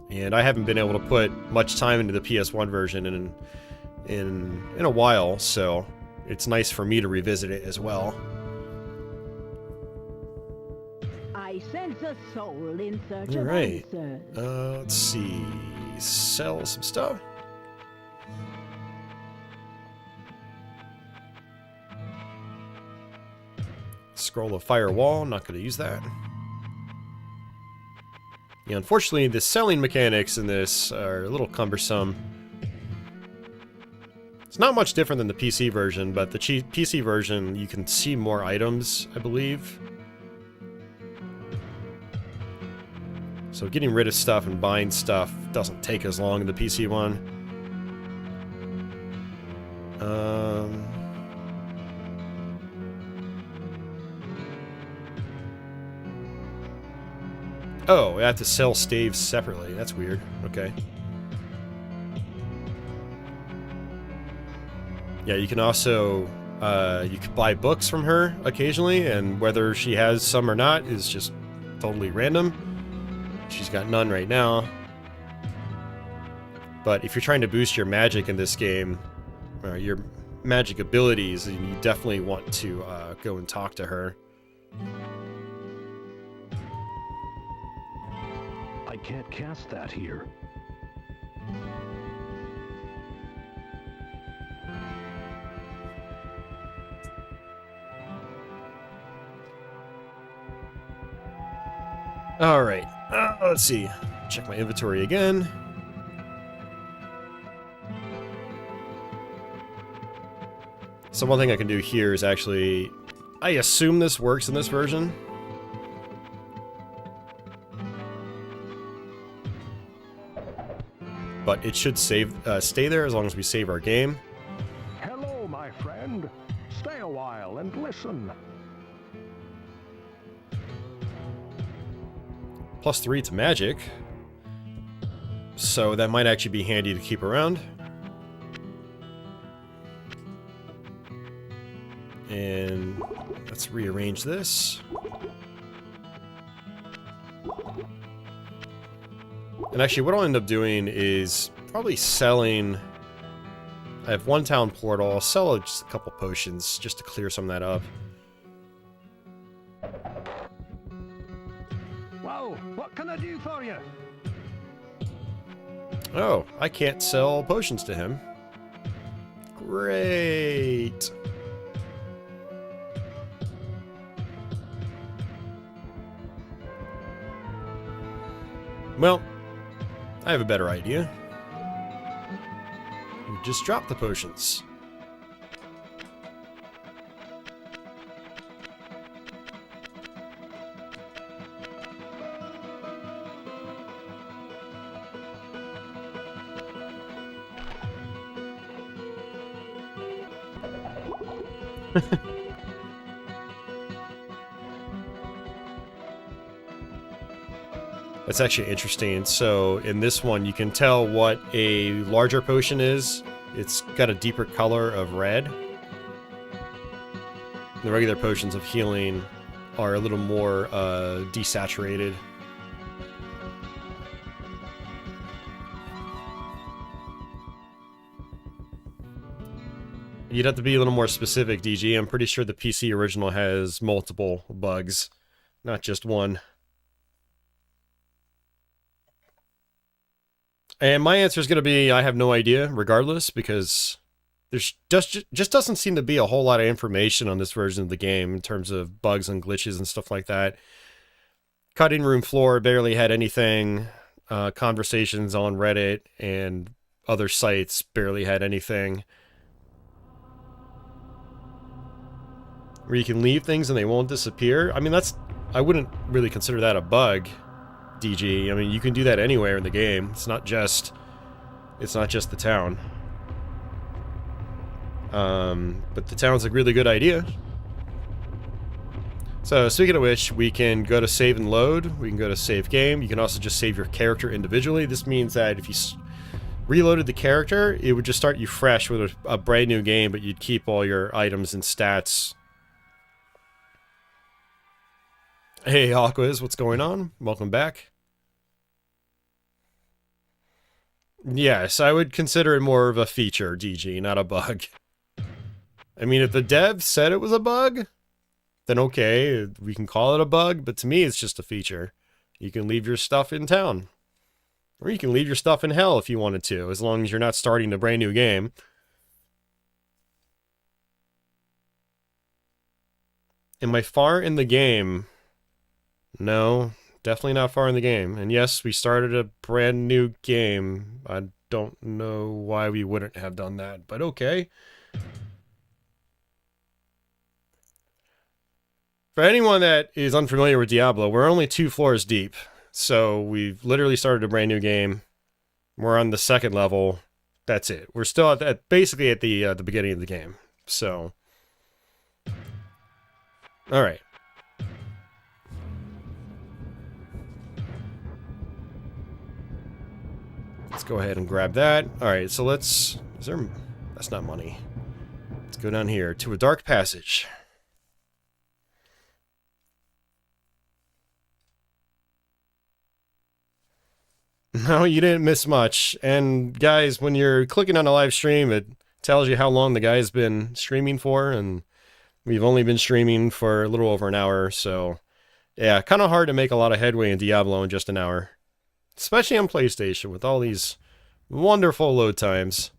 And I haven't been able to put much time into the PS1 version in a while, so it's nice for me to revisit it as well. I sense a soul in search All of right. answers. Let's see. Sell some stuff. Scroll of Firewall. Not going to use that. Yeah, unfortunately, the selling mechanics in this are a little cumbersome. It's not much different than the PC version, but the PC version, you can see more items, I believe. So getting rid of stuff and buying stuff doesn't take as long in the PC one. Oh, I have to sell staves separately. That's weird. Okay. Yeah, you can also, you can buy books from her occasionally, and whether she has some or not is just totally random. She's got none right now. But if you're trying to boost your magic in this game, your magic abilities, you definitely want to go and talk to her. I can't cast that here. Alright, let's see. Check my inventory again. So one thing I can do here is actually... I assume this works in this version. But it should save, stay there as long as we save our game. Hello, my friend. Stay a while and listen. +3 to magic. So that might actually be handy to keep around. And let's rearrange this. And actually what I'll end up doing is probably selling... I have one town portal. I'll sell just a couple potions just to clear some of that up. Whoa, what can I do for you? Oh, I can't sell potions to him. Great. Well, I have a better idea. You just drop the potions. That's actually interesting. So in this one, you can tell what a larger potion is. It's got a deeper color of red. The regular potions of healing are a little more desaturated. You'd have to be a little more specific, DG. I'm pretty sure the PC original has multiple bugs, not just one. And my answer is going to be, I have no idea, regardless, because there's just doesn't seem to be a whole lot of information on this version of the game in terms of bugs and glitches and stuff like that. Cutting room floor barely had anything. Conversations on Reddit and other sites barely had anything. Where you can leave things and they won't disappear. I mean, I wouldn't really consider that a bug, DG. I mean, you can do that anywhere in the game. It's not just the town. But the town's a really good idea. So, speaking of which, we can go to save and load. We can go to save game. You can also just save your character individually. This means that if you reloaded the character, it would just start you fresh with a brand new game, but you'd keep all your items and stats. Hey, Aquas, what's going on? Welcome back. Yes, I would consider it more of a feature, DG, not a bug. I mean, if the dev said it was a bug, then okay, we can call it a bug, but to me, it's just a feature. You can leave your stuff in town. Or you can leave your stuff in hell if you wanted to, as long as you're not starting a brand new game. Am I far in the game? No, definitely not far in the game. And yes, we started a brand new game. I don't know why we wouldn't have done that, but okay. For anyone that is unfamiliar with Diablo, we're only 2 floors deep. So we've literally started a brand new game. We're on the 2nd level. That's it. We're still basically at the beginning of the game. So, all right. Let's go ahead and grab that. Alright, so that's not money. Let's go down here to a dark passage. No, you didn't miss much. And guys, when you're clicking on a live stream, it tells you how long the guy's been streaming for, and we've only been streaming for a little over an hour, so yeah, kind of hard to make a lot of headway in Diablo in just an hour. Especially on PlayStation, with all these wonderful load times.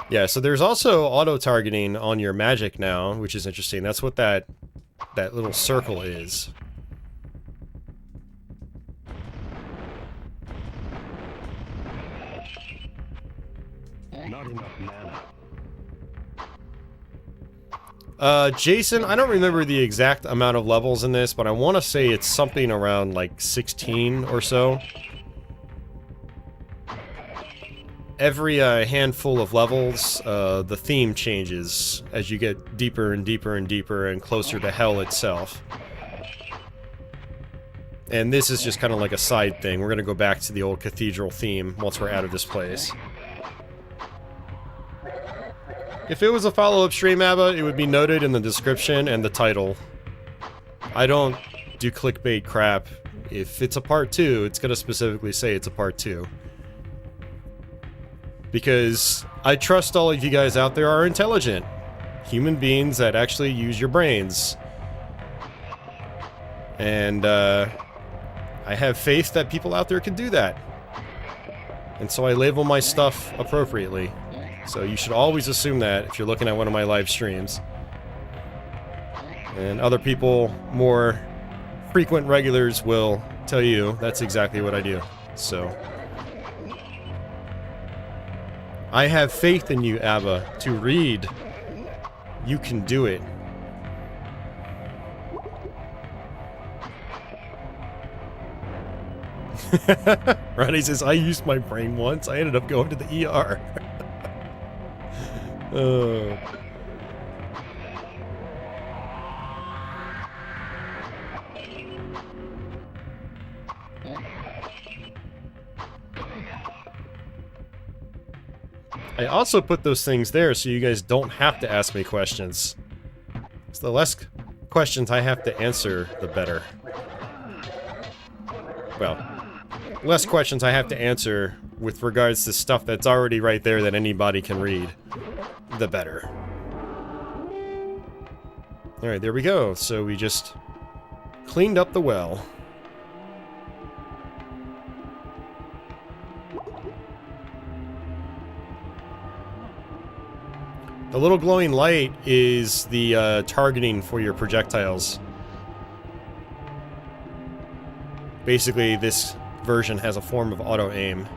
Yeah, so there's also auto-targeting on your magic now, which is interesting. That's what that little circle is. Not enough mana. Jason, I don't remember the exact amount of levels in this, but I want to say it's something around like 16 or so. Every handful of levels, the theme changes as you get deeper and deeper and deeper and closer to hell itself. And this is just kind of like a side thing. We're going to go back to the old cathedral theme once we're out of this place. If it was a follow-up stream, Abba, it would be noted in the description and the title. I don't do clickbait crap. If it's a part 2, it's going to specifically say it's a part 2. Because I trust all of you guys out there are intelligent. Human beings that actually use your brains. And, I have faith that people out there can do that. And so I label my stuff appropriately. So you should always assume that if you're looking at one of my live streams. And other people, more frequent regulars, will tell you that's exactly what I do. So I have faith in you, Abba, to read. You can do it. Ronnie says, I used my brain once. I ended up going to the ER. I also put those things there so you guys don't have to ask me questions. So the less questions I have to answer, the better. Well, less questions I have to answer with regards to stuff that's already right there that anybody can read, the better. Alright, there we go. So we just cleaned up the well. The little glowing light is the targeting for your projectiles. Basically, this version has a form of auto-aim.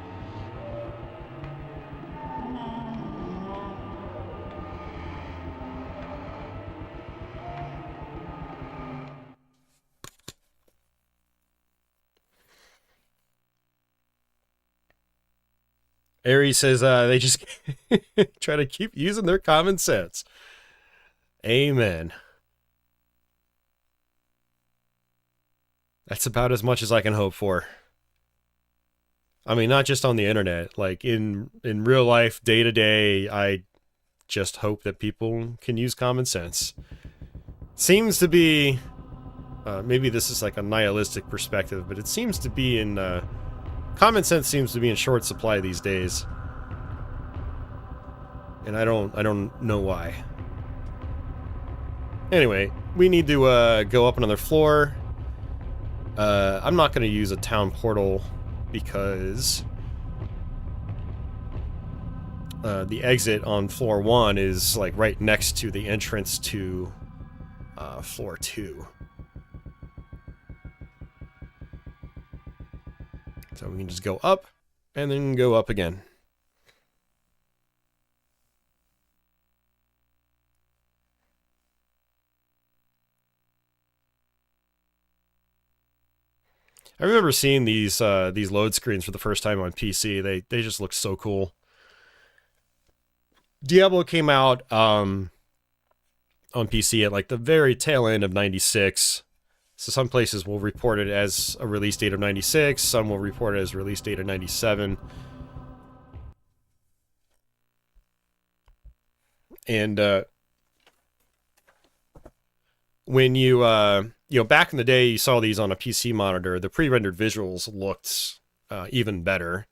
Aries says they just try to keep using their common sense. Amen. That's about as much as I can hope for. I mean, not just on the internet. Like, in real life, day to day, I just hope that people can use common sense. Seems to be... maybe this is like a nihilistic perspective, but it seems to be in... common sense seems to be in short supply these days. And I don't know why. Anyway, we need to go up another floor. I'm not going to use a town portal because the exit on floor 1 is like right next to the entrance to floor 2. So we can just go up and then go up again. I remember seeing these load screens for the first time on PC. They just look so cool. Diablo came out on PC at like the very tail end of '96. So some places will report it as a release date of '96, some will report it as a release date of '97. And when you back in the day, you saw these on a PC monitor, the pre-rendered visuals looked even better.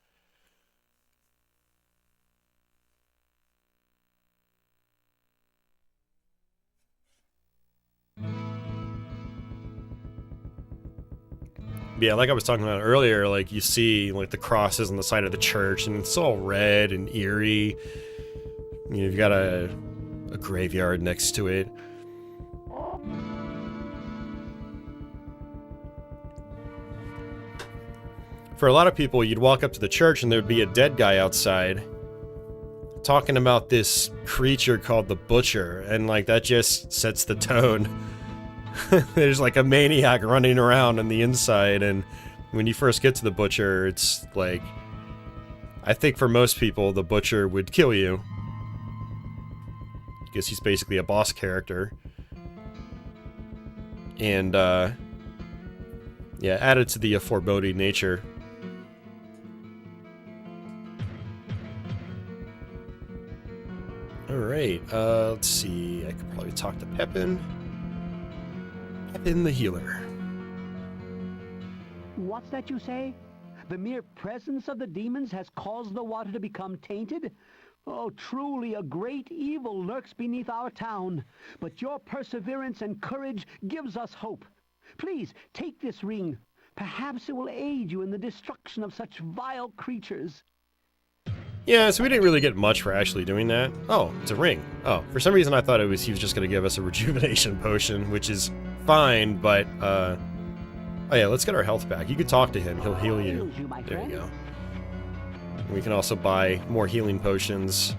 Yeah, like I was talking about earlier, like you see like the crosses on the side of the church and it's all red and eerie. You know, you've got a graveyard next to it. For a lot of people, you'd walk up to the church and there'd be a dead guy outside talking about this creature called the Butcher, and like that just sets the tone. There's like a maniac running around on the inside, and when you first get to the Butcher, it's like, I think for most people, the Butcher would kill you. Because he's basically a boss character. And, yeah, added to the foreboding nature. Alright, let's see, I could probably talk to Pepin. Pepin the healer. What's that you say? The mere presence of the demons has caused the water to become tainted? Oh, truly a great evil lurks beneath our town. But your perseverance and courage gives us hope. Please, take this ring. Perhaps it will aid you in the destruction of such vile creatures. Yeah, so we didn't really get much for actually doing that. Oh, it's a ring. Oh, for some reason I thought he was just going to give us a rejuvenation potion, which is fine, but, oh yeah, let's get our health back. You could talk to him, he'll heal you. There you go. And we can also buy more healing potions.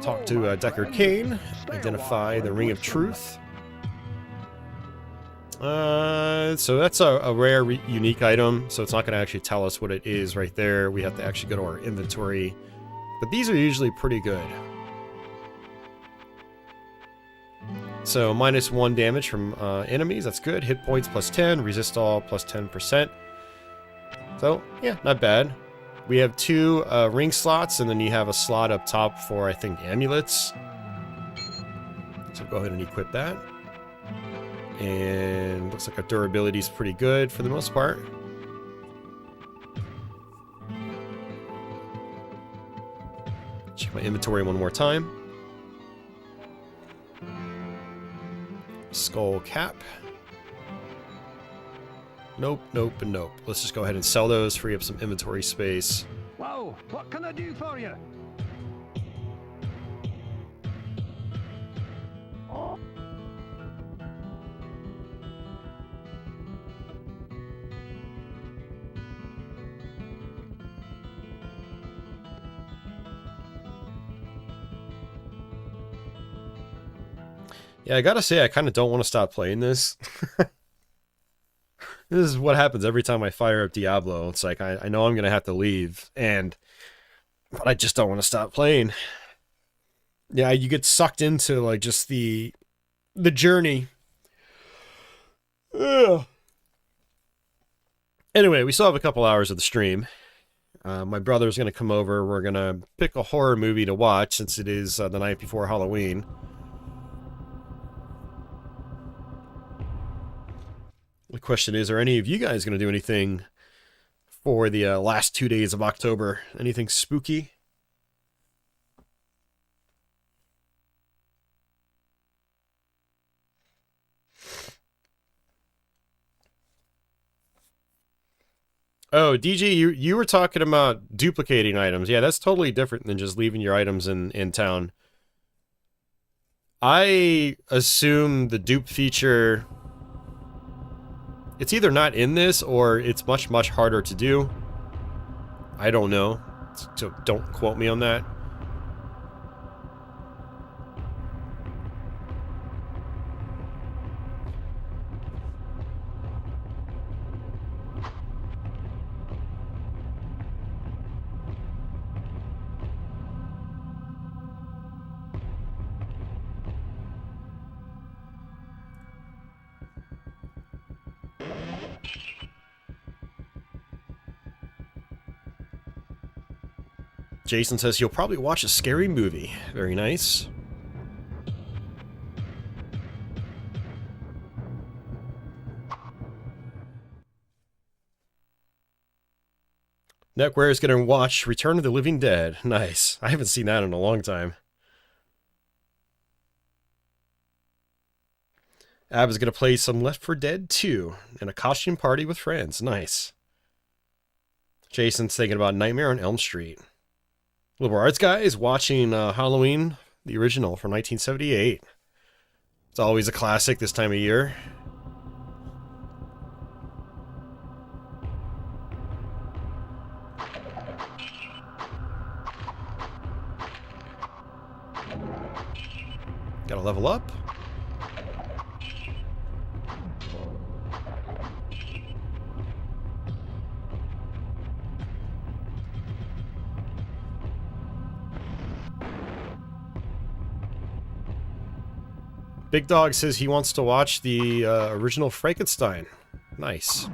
Talk to Deckard Cain, identify the Ring of Truth. So that's a rare, unique item, so it's not going to actually tell us what it is right there. We have to actually go to our inventory. But these are usually pretty good. So, -1 damage from enemies, that's good. Hit points +10, resist all +10%. So, yeah, not bad. We have 2 ring slots, and then you have a slot up top for, I think, amulets. So go ahead and equip that. And looks like our durability is pretty good for the most part. Check my inventory one more time. Skull cap. Nope, nope, and nope. Let's just go ahead and sell those, free up some inventory space. Whoa, what can I do for you? Yeah, I gotta say, I kind of don't want to stop playing this. This is what happens every time I fire up Diablo. It's like, I know I'm gonna have to leave, but I just don't want to stop playing. Yeah, you get sucked into, like, just the journey. Ugh. Anyway, we still have a couple hours of the stream. My brother's gonna come over. We're gonna pick a horror movie to watch, since it is the night before Halloween. The question is, are any of you guys going to do anything for the last 2 days of October? Anything spooky? Oh, DG, you were talking about duplicating items. Yeah, that's totally different than just leaving your items in town. I assume the dupe feature... It's either not in this, or it's much, much harder to do. I don't know. So don't quote me on that. Jason says he'll probably watch a scary movie. Very nice. Neckware is going to watch Return of the Living Dead. Nice. I haven't seen that in a long time. Ab is going to play some Left 4 Dead 2 and a costume party with friends. Nice. Jason's thinking about Nightmare on Elm Street. Liberal Arts Guy is watching Halloween, the original from 1978. It's always a classic this time of year. Gotta level up. Big Dog says he wants to watch the original Frankenstein. Nice.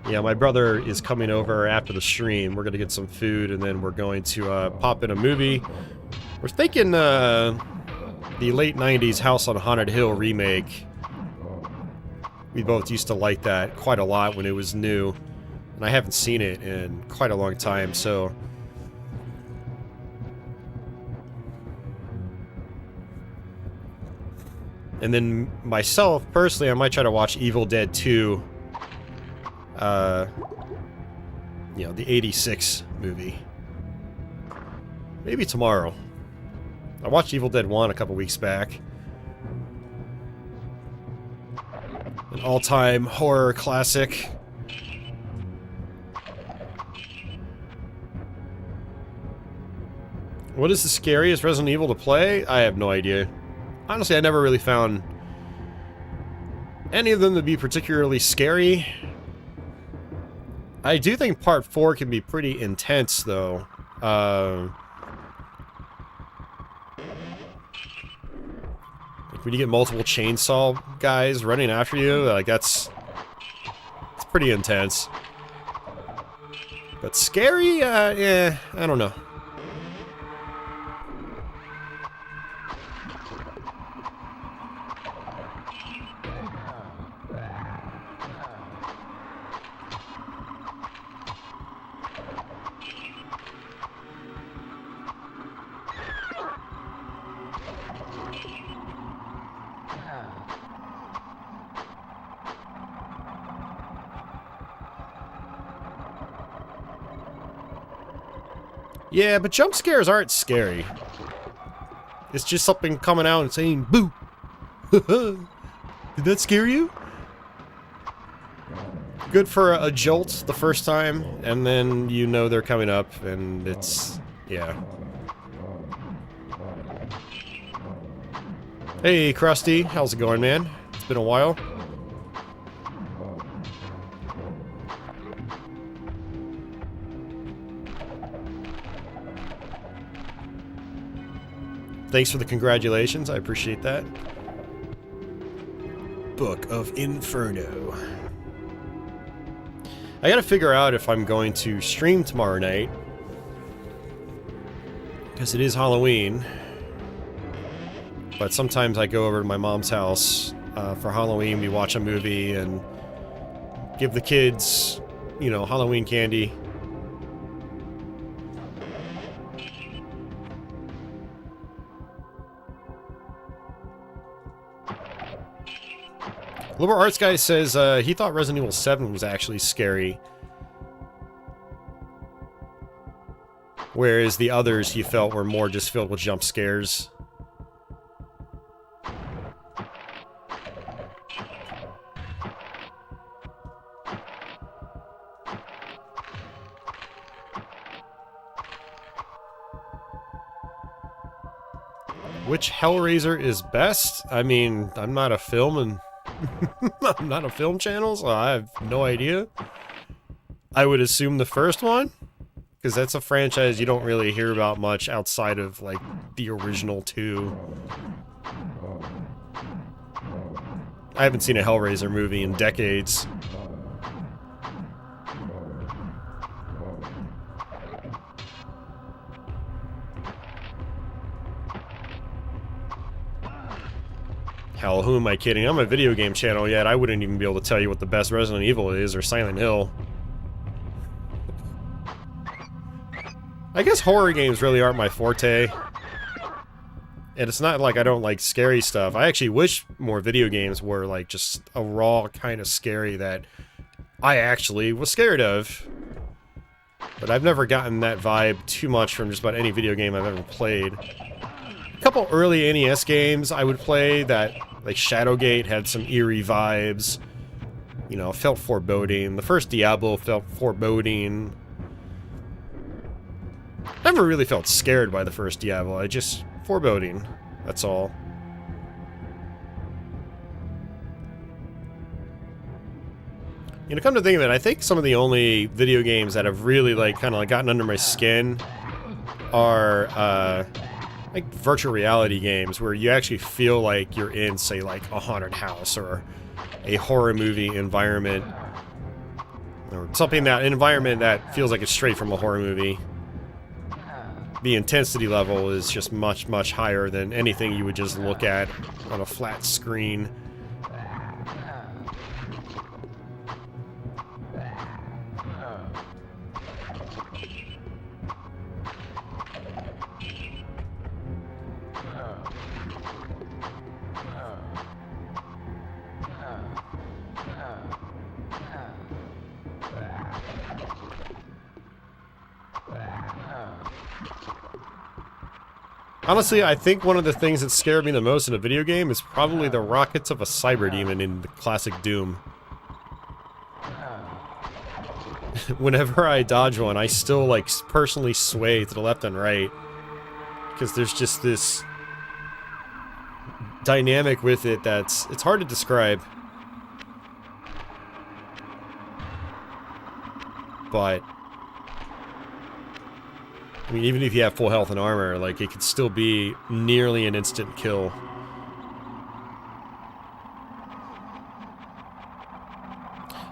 Yeah, my brother is coming over after the stream. We're going to get some food, and then we're going to pop in a movie. We're thinking the late 90s House on Haunted Hill remake. We both used to like that quite a lot when it was new. And I haven't seen it in quite a long time, so... And then myself, personally, I might try to watch Evil Dead 2. You know, the 86 movie. Maybe tomorrow. I watched Evil Dead 1 a couple weeks back. An all-time horror classic. What is the scariest Resident Evil to play? I have no idea. Honestly, I never really found any of them to be particularly scary. I do think Part 4 can be pretty intense, though. Like when you get multiple chainsaw guys running after you, like it's pretty intense. But scary, yeah, I don't know. Yeah, but jump scares aren't scary. It's just something coming out and saying, boo! Did that scare you? Good for a jolt the first time, and then you know they're coming up, and it's... yeah. Hey, Krusty. How's it going, man? It's been a while. Thanks for the congratulations. I appreciate that. Book of Inferno. I gotta figure out if I'm going to stream tomorrow night, because it is Halloween. But sometimes I go over to my mom's house for Halloween. We watch a movie and give the kids, you know, Halloween candy. Liberal Arts Guy says he thought Resident Evil 7 was actually scary, whereas the others he felt were more just filled with jump scares. Which Hellraiser is best? I mean, I'm not a film and I'm not a film channel, so I have no idea. I would assume the first one, because that's a franchise you don't really hear about much outside of, like, the original two. I haven't seen a Hellraiser movie in decades. Hell, who am I kidding? I'm a video game channel, yet I wouldn't even be able to tell you what the best Resident Evil is, or Silent Hill. I guess horror games really aren't my forte. And it's not like I don't like scary stuff. I actually wish more video games were like just a raw kind of scary that I actually was scared of. But I've never gotten that vibe too much from just about any video game I've ever played. A couple early NES games I would play that, like Shadowgate, had some eerie vibes. You know, felt foreboding. The first Diablo felt foreboding. Never really felt scared by the first Diablo. I just... foreboding. That's all. You know, come to think of it, I think some of the only video games that have really, like, kind of like gotten under my skin are, like, virtual reality games where you actually feel like you're in, say, like, a haunted house or a horror movie environment. Or something that, an environment that feels like it's straight from a horror movie. the intensity level is just much, much higher than anything you would just look at on a flat screen. Honestly, I think one of the things that scared me the most in a video game is probably the rockets of a cyber demon in the classic Doom. Whenever I dodge one, I still, like, personally sway to the left and right. Because there's just this dynamic with it that's... it's hard to describe. But... I mean, even if you have full health and armor, like, it could still be nearly an instant kill.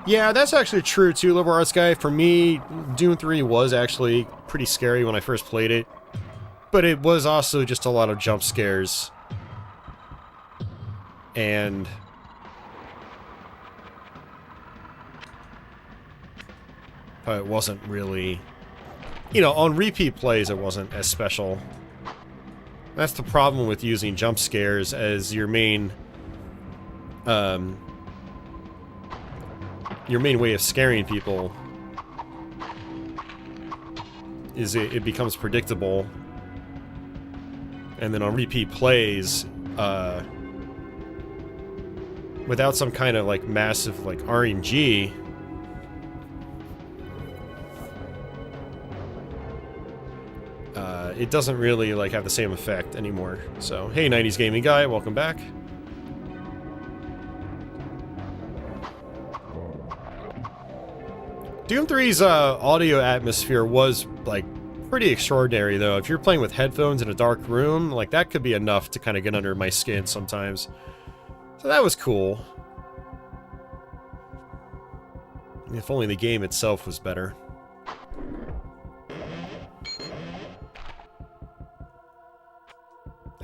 Yeah, that's actually true, too, Liberal Arts Guy. For me, Doom 3 was actually pretty scary when I first played it. But it was also just a lot of jump scares. And... it wasn't really... you know, on repeat plays, it wasn't as special. That's the problem with using jump scares as your main way of scaring people. Is it becomes predictable. And then on repeat plays, without some kind of, like, massive, like, RNG... it doesn't really, like, have the same effect anymore. So, hey, 90s Gaming Guy, welcome back. Doom 3's audio atmosphere was, like, pretty extraordinary, though. If you're playing with headphones in a dark room, like, that could be enough to kind of get under my skin sometimes. So that was cool. If only the game itself was better.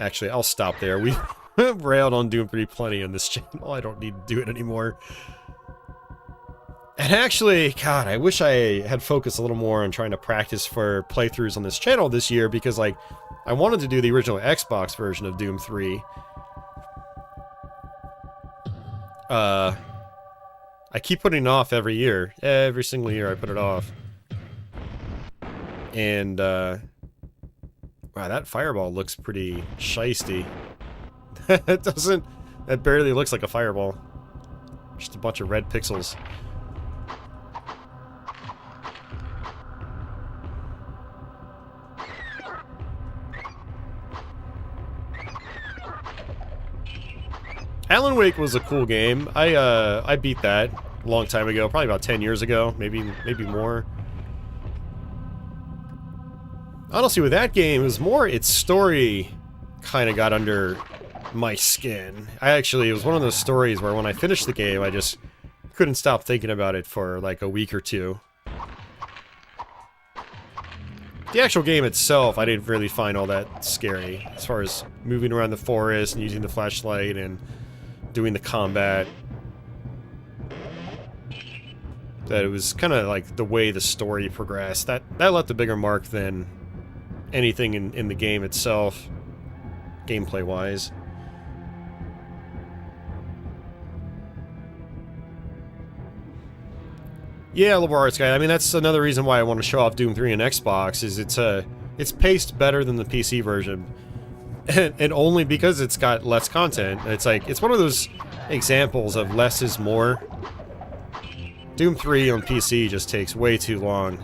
Actually, I'll stop there. We've railed on Doom 3 plenty on this channel. I don't need to do it anymore. And actually, God, I wish I had focused a little more on trying to practice for playthroughs on this channel this year, because, like, I wanted to do the original Xbox version of Doom 3. I keep putting it off every year. Every single year I put it off. And, wow, that fireball looks pretty shisty. It doesn't... that barely looks like a fireball. Just a bunch of red pixels. Alan Wake was a cool game. I beat that a long time ago, probably about 10 years ago, maybe more. Honestly, with that game, it was more its story kind of got under my skin. It was one of those stories where when I finished the game, I just couldn't stop thinking about it for like a week or two. The actual game itself, I didn't really find all that scary, as far as moving around the forest and using the flashlight and doing the combat. That it was kind of like the way the story progressed. That left a bigger mark than anything in the game itself, gameplay-wise. Yeah, Liberal Arts Guy. I mean, that's another reason why I want to show off Doom 3 on Xbox, is it's paced better than the PC version. And only because it's got less content. It's like, it's one of those examples of less is more. Doom 3 on PC just takes way too long.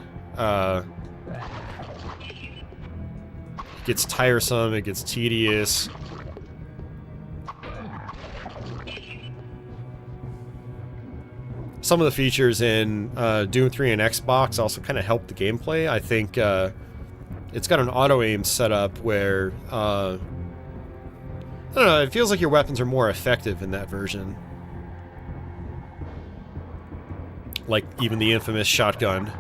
It gets tiresome, it gets tedious. Some of the features in Doom 3 and Xbox also kind of help the gameplay. I think it's got an auto-aim setup where, I don't know, it feels like your weapons are more effective in that version. Like, even the infamous shotgun.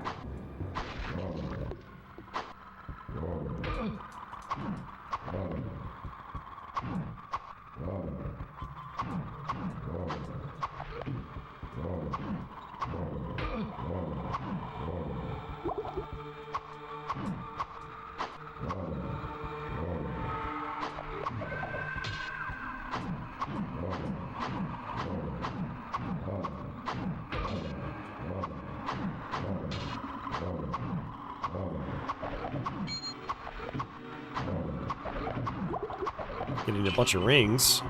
Getting a bunch of rings.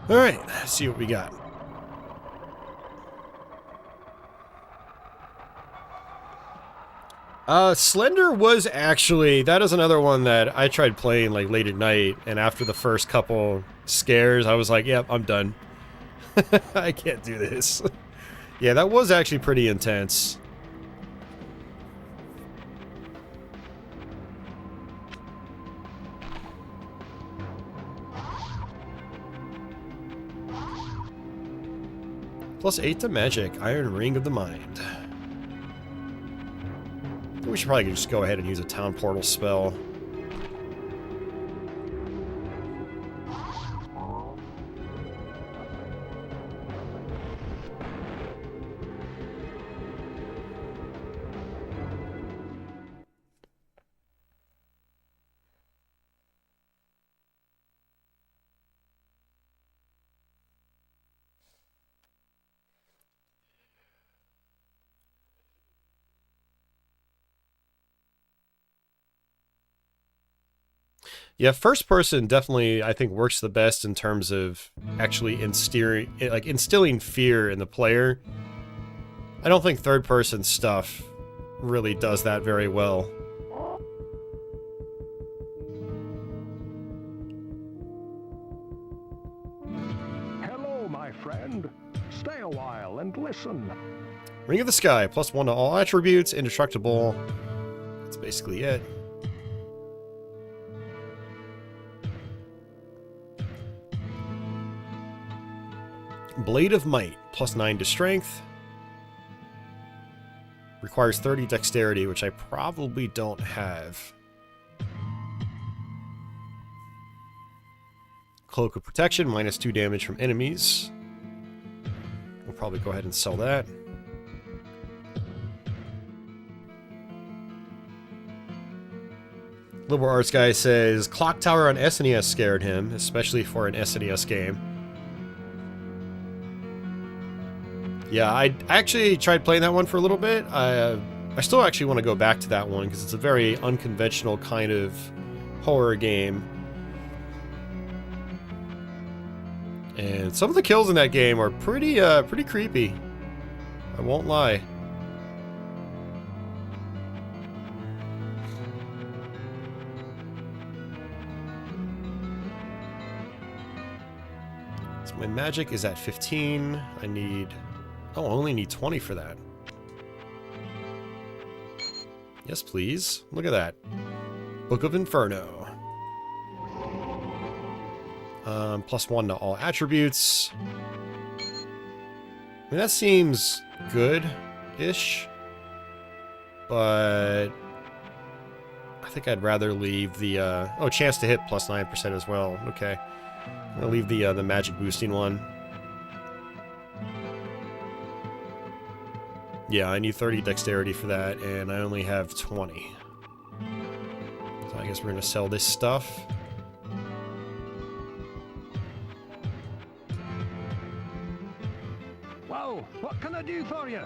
Alright, let's see what we got. Slender was actually, that is another one that I tried playing like late at night, and after the first couple scares, I was like, yep, I'm done. I can't do this. Yeah, that was actually pretty intense. Plus 8 to magic, Iron Ring of the Mind. We should probably just go ahead and use a town portal spell. Yeah, first person definitely, I think, works the best in terms of actually instilling fear in the player. I don't think third person stuff really does that very well. Hello, my friend. Stay a while and listen. Ring of the Sky, +1 to all attributes, indestructible. That's basically it. Blade of Might, +9 to strength. Requires 30 dexterity, which I probably don't have. Cloak of Protection, -2 damage from enemies. We'll probably go ahead and sell that. Liberal Arts guy says, Clock Tower on SNES scared him, especially for an SNES game. Yeah, I actually tried playing that one for a little bit. I still actually want to go back to that one because it's a very unconventional kind of horror game. And some of the kills in that game are pretty creepy. I won't lie. So my magic is at 15. I need... Oh, I only need 20 for that. Yes, please. Look at that. Book of Inferno. +1 to all attributes. I mean, that seems good-ish. But... I think I'd rather leave the... Oh, chance to hit +9% as well. Okay. I'm gonna leave the magic boosting one. Yeah, I need 30 dexterity for that, and I only have 20. So I guess we're going to sell this stuff. Whoa, what can I do for you?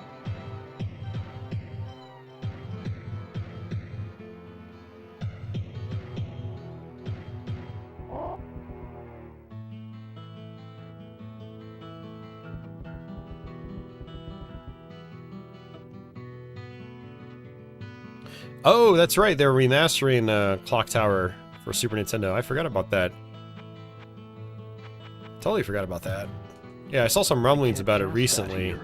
Oh, that's right. They're remastering Clock Tower for Super Nintendo. I forgot about that. Totally forgot about that. Yeah, I saw some rumblings about it recently.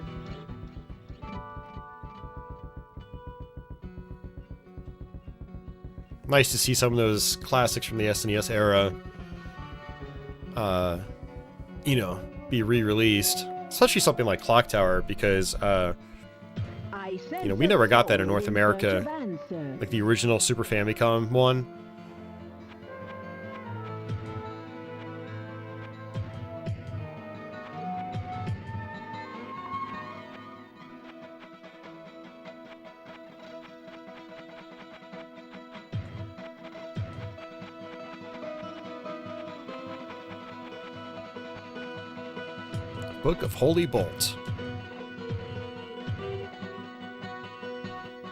Nice to see some of those classics from the SNES era, you know, be re-released. Especially something like Clock Tower, because, you know, we never got that in North America. Like the original Super Famicom one. Book of Holy Bolt.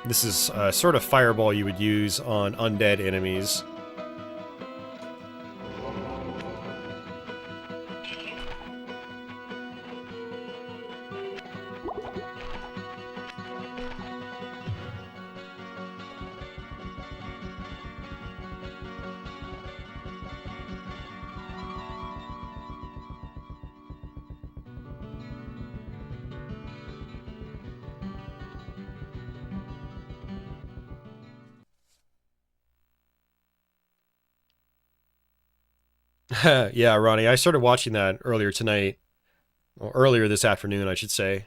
This is a sort of fireball you would use on undead enemies. Yeah, Ronnie, I started watching that earlier tonight, or earlier this afternoon, I should say.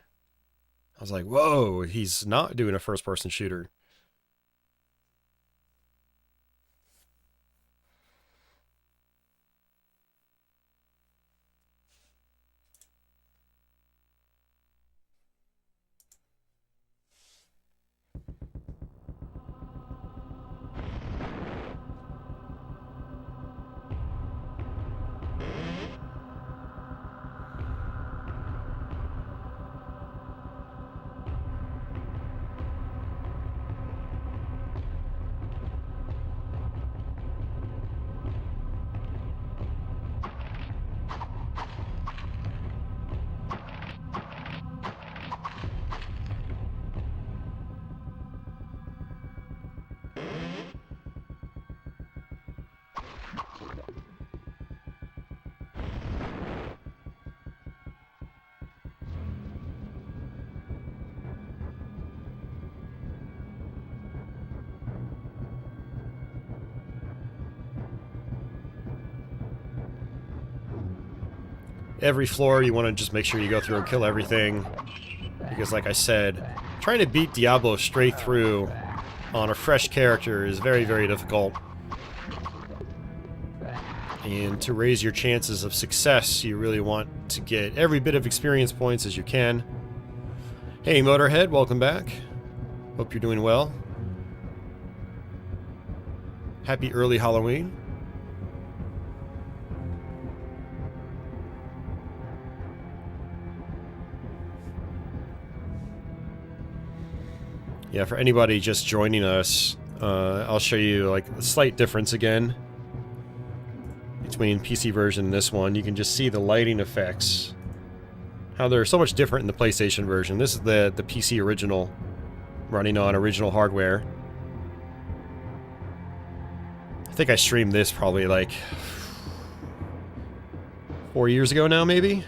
I was like, whoa, he's not doing a first-person shooter. Every floor, you want to just make sure you go through and kill everything. Because like I said, trying to beat Diablo straight through on a fresh character is very, very difficult. And to raise your chances of success, you really want to get every bit of experience points as you can. Hey Motorhead, welcome back. Hope you're doing well. Happy early Halloween. Yeah, for anybody just joining us, I'll show you like a slight difference again between PC version and this one. You can just see the lighting effects, how they're so much different in the PlayStation version. This is the PC original, running on original hardware. I think I streamed this probably like 4 years ago now, maybe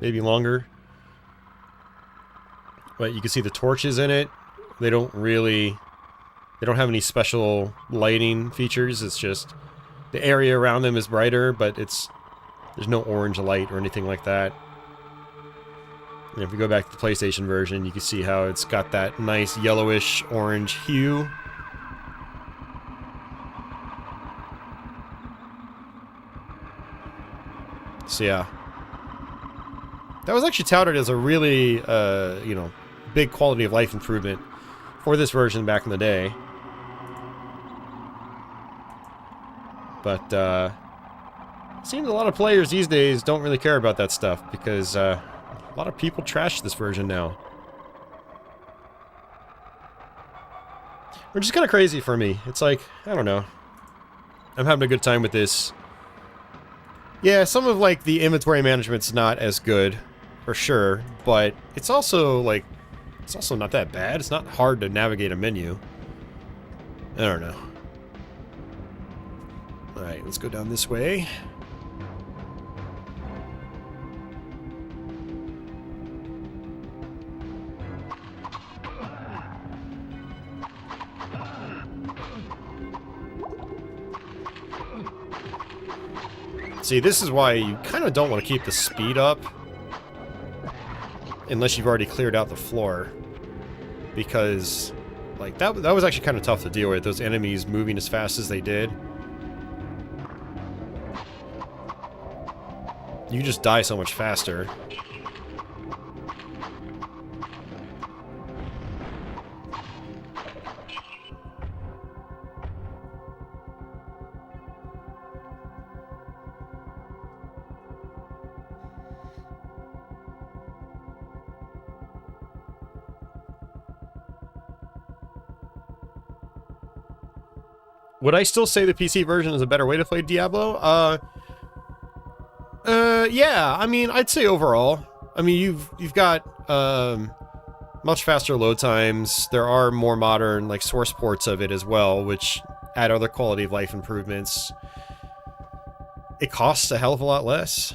longer. But you can see the torches in it. They don't have any special lighting features. It's just the area around them is brighter, but there's no orange light or anything like that. And if we go back to the PlayStation version, you can see how it's got that nice yellowish orange hue. So yeah. That was actually touted as a really, big quality of life improvement for this version back in the day. But, it seems a lot of players these days don't really care about that stuff, because, a lot of people trash this version now. Which is kind of crazy for me. It's like, I don't know. I'm having a good time with this. Yeah, some of, like, the inventory management's not as good, for sure, but it's also, like, it's also not that bad. It's not hard to navigate a menu. I don't know. Alright, let's go down this way. See, this is why you kind of don't want to keep the speed up unless you've already cleared out the floor, because like that was actually kind of tough to deal with, those enemies moving as fast as they did. You just die so much faster. Would I still say the PC version is a better way to play Diablo? Yeah. I mean, I'd say overall. I mean, you've got much faster load times. There are more modern, like, source ports of it as well, which add other quality of life improvements. It costs a hell of a lot less.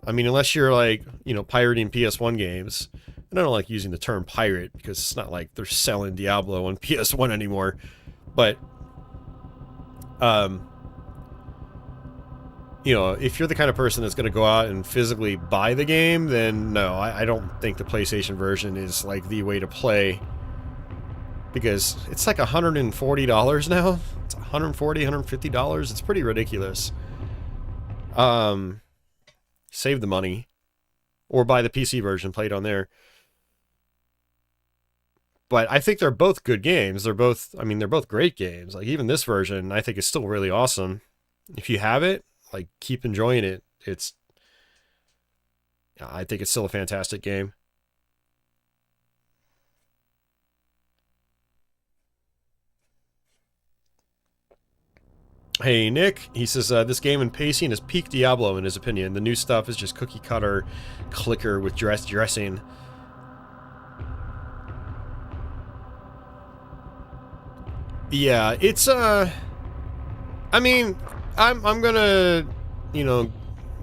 I mean, unless you're, like, you know, pirating PS1 games. And I don't like using the term pirate because it's not like they're selling Diablo on PS1 anymore. But you know, if you're the kind of person that's going to go out and physically buy the game, then no, I don't think the PlayStation version is like the way to play. Because it's like $140 now. It's $140, $150. It's pretty ridiculous. Save the money. Or buy the PC version, play it on there. But I think they're both good games. They're both, I mean, they're both great games. Like, even this version, I think is still really awesome. If you have it, like, keep enjoying it. It's, I think it's still a fantastic game. Hey, Nick, he says, this game and pacing is peak Diablo in his opinion. The new stuff is just cookie cutter clicker with dressing. Yeah, it's, I mean, I'm gonna, you know,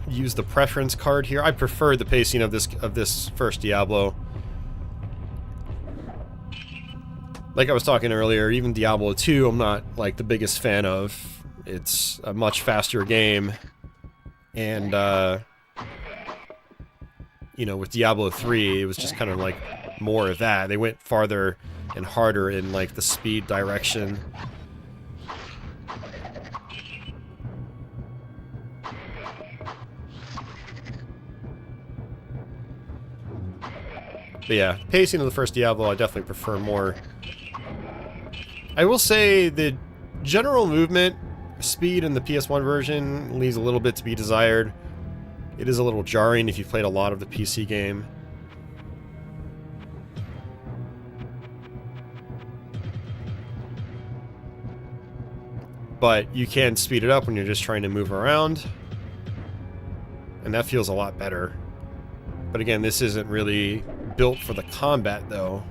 use the preference card here. I prefer the pacing of this first Diablo. Like I was talking earlier, even Diablo 2 I'm not, like, the biggest fan of. It's a much faster game. And, you know, with Diablo 3, it was just kind of, like, more of that. They went farther and harder in, like, the speed direction. But yeah, pacing of the first Diablo I definitely prefer more. I will say the general movement speed in the PS1 version leaves a little bit to be desired. It is a little jarring if you've played a lot of the PC game. But you can speed it up when you're just trying to move around. And that feels a lot better. But again, this isn't really built for the combat, though.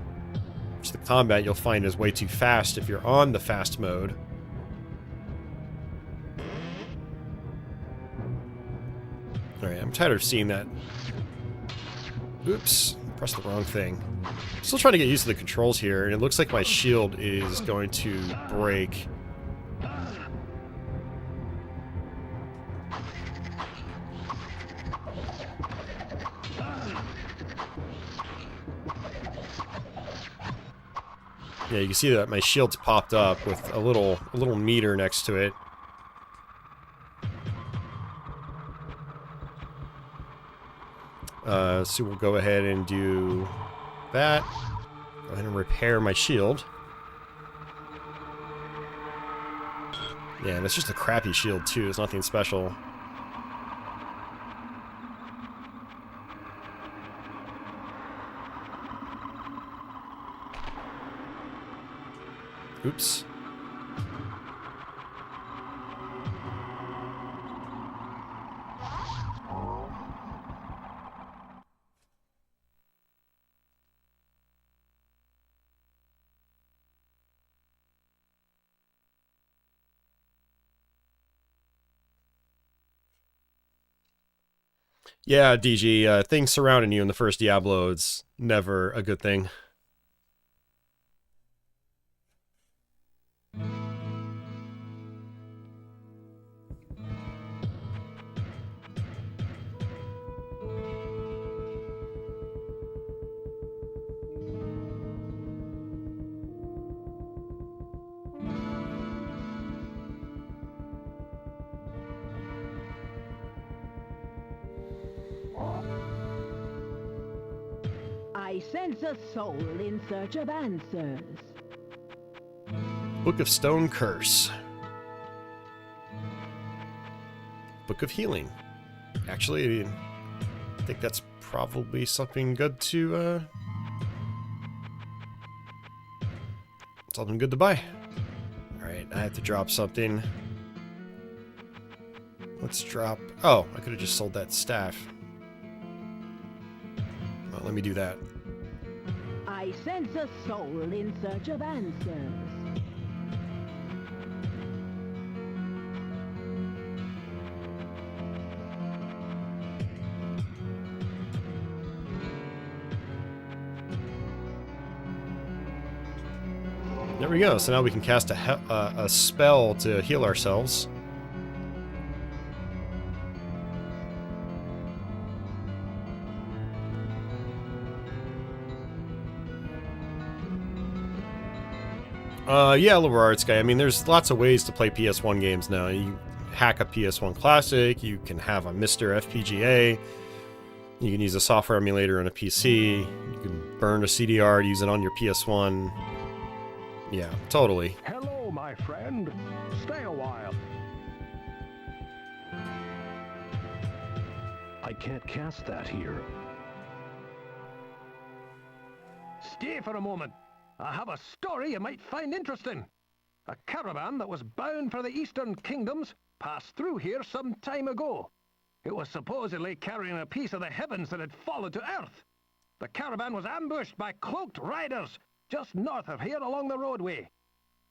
Which the combat you'll find is way too fast if you're on the fast mode. Alright, I'm tired of seeing that. Oops, pressed the wrong thing. Still trying to get used to the controls here, and it looks like my shield is going to break. Yeah, you can see that my shield's popped up with a little meter next to it. So we'll go ahead and do that. Go ahead and repair my shield. Yeah, and it's just a crappy shield too. It's nothing special. Oops. Yeah, DG, things surrounding you in the first Diablo, it's never a good thing. I sense a soul in search of answers. Book of Stone Curse. Book of Healing. Actually, I think that's probably something good to, something good to buy. Alright, I have to drop something. Let's drop... Oh, I could have just sold that staff. Well, let me do that. I sense a soul in search of answers. There we go. So now we can cast a spell to heal ourselves. Yeah, Levardsky. I mean, there's lots of ways to play PS1 games now. You hack a PS1 Classic, you can have a Mr. FPGA, you can use a software emulator on a PC, you can burn a CDR, use it on your PS1. Yeah, totally. Hello, my friend. Stay a while. I can't cast that here. Stay for a moment. I have a story you might find interesting. A caravan that was bound for the Eastern Kingdoms passed through here some time ago. It was supposedly carrying a piece of the heavens that had fallen to earth. The caravan was ambushed by cloaked riders just north of here along the roadway.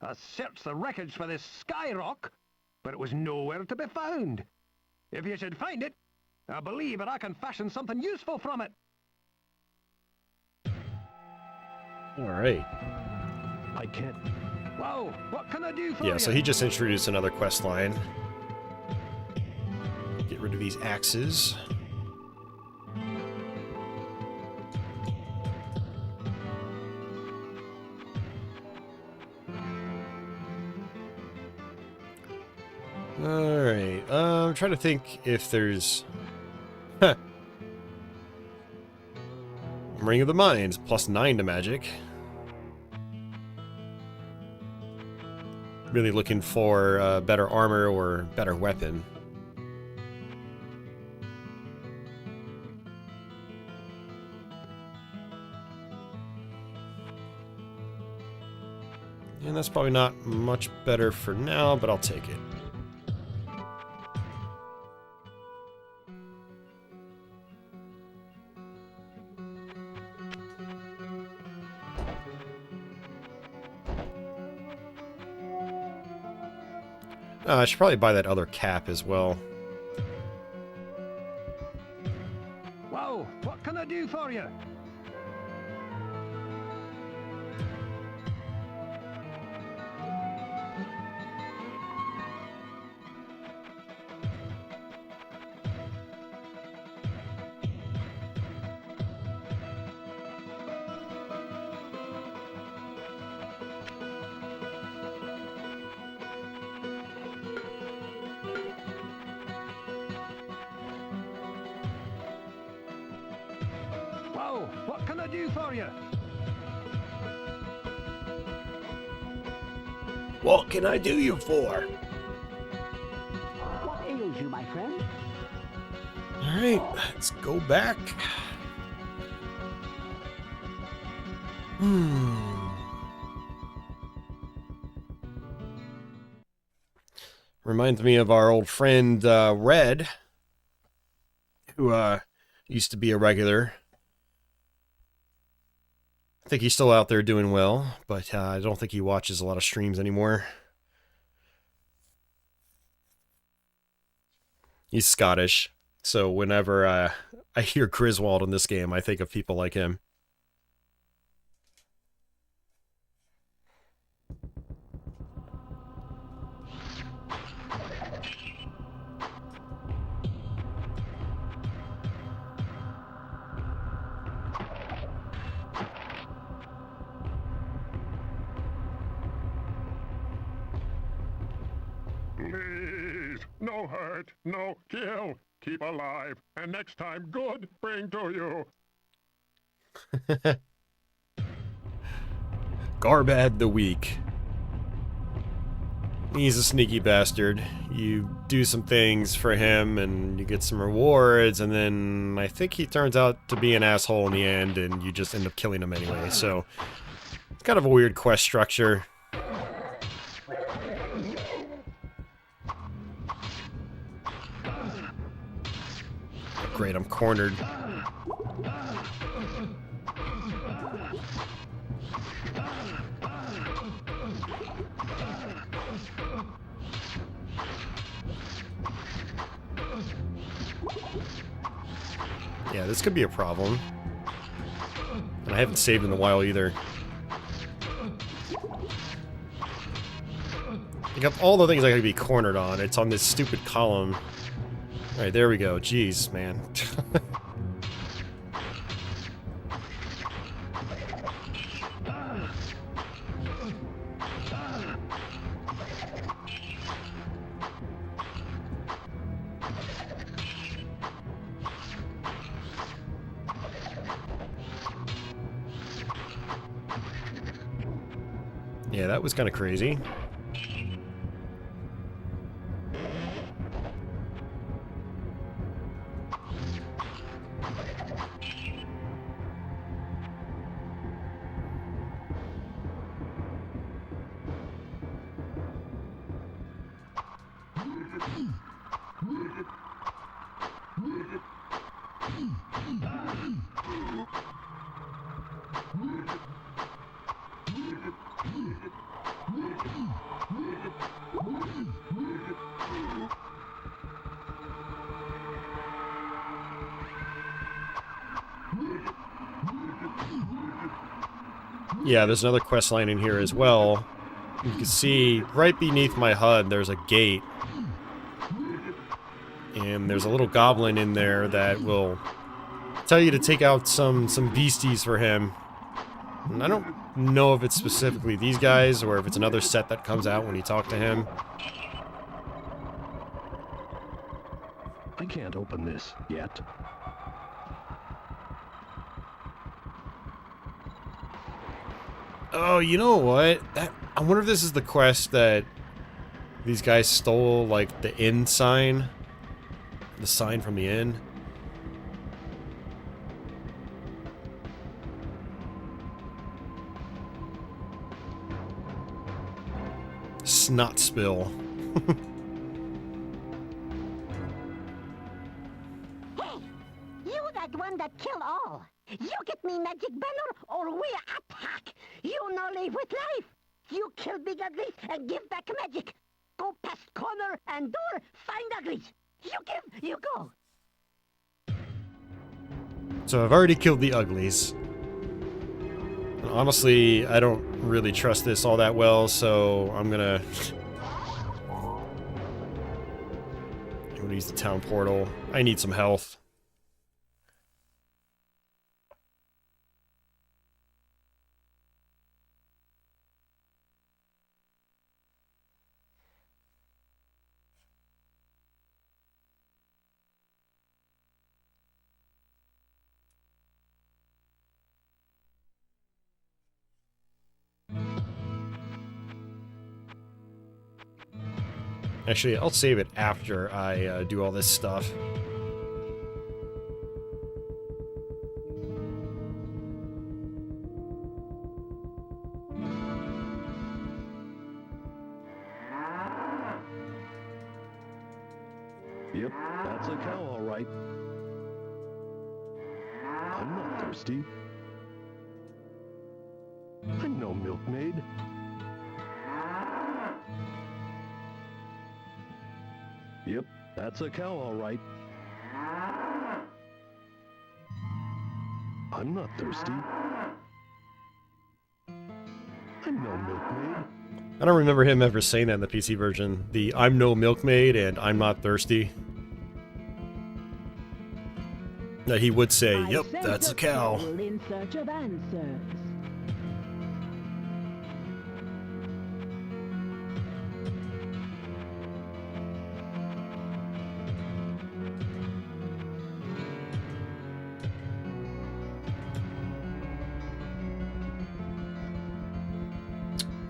I searched the wreckage for this sky rock, but it was nowhere to be found. If you should find it, I believe that I can fashion something useful from it. Alright. I can't... Whoa, what can I do for you? Yeah, so he just introduced another quest line. Get rid of these axes. Alright, I'm trying to think if there's... Ring of the Mind, +9 to magic. Really looking for better armor or better weapon. And that's probably not much better for now, but I'll take it. I should probably buy that other cap as well. Whoa, what can I do for you? Whoa, what can I do for you? What can I do you for? What ails you, my friend? Alright, let's go back. Reminds me of our old friend Red, who used to be a regular. I think he's still out there doing well, but I don't think he watches a lot of streams anymore. He's Scottish, so whenever I hear Griswold in this game, I think of people like him. Please, no hurt, no kill. Keep alive, and next time good bring to you. Garbad the Weak. He's a sneaky bastard. You do some things for him, and you get some rewards, and then I think he turns out to be an asshole in the end, and you just end up killing him anyway, so... It's kind of a weird quest structure. great, I'm cornered. Yeah, this could be a problem. And I haven't saved in a while either. I got all the things I could be cornered on. It's on this stupid column. Alright, there we go. Jeez, man. Yeah, that was kind of crazy. Yeah, there's another quest line in here as well. You can see right beneath my HUD there's a gate. And there's a little goblin in there that will tell you to take out some beasties for him. And I don't know if it's specifically these guys or if it's another set that comes out when you talk to him. I can't open this yet. Oh, you know what? I wonder if this is the quest that these guys stole, like, the inn sign. The sign from the inn. Snot spill. Hey, you that one that kill all. You get me magic banner or we attack. You no live with life. You kill big uglies and give back magic. Go past corner and door, find uglies. You give, you go. So I've already killed the uglies. And honestly, I don't really trust this all that well, so I'm gonna use the town portal. I need some health. Actually, I'll save it after I do all this stuff. Yep, that's a cow, all right. I'm not thirsty. I'm no milkmaid. Yep, that's a cow, all right. I'm not thirsty. I'm no milkmaid. I don't remember him ever saying that in the PC version. The I'm no milkmaid and I'm not thirsty. No, he would say, yep, that's a cow. In search of answers.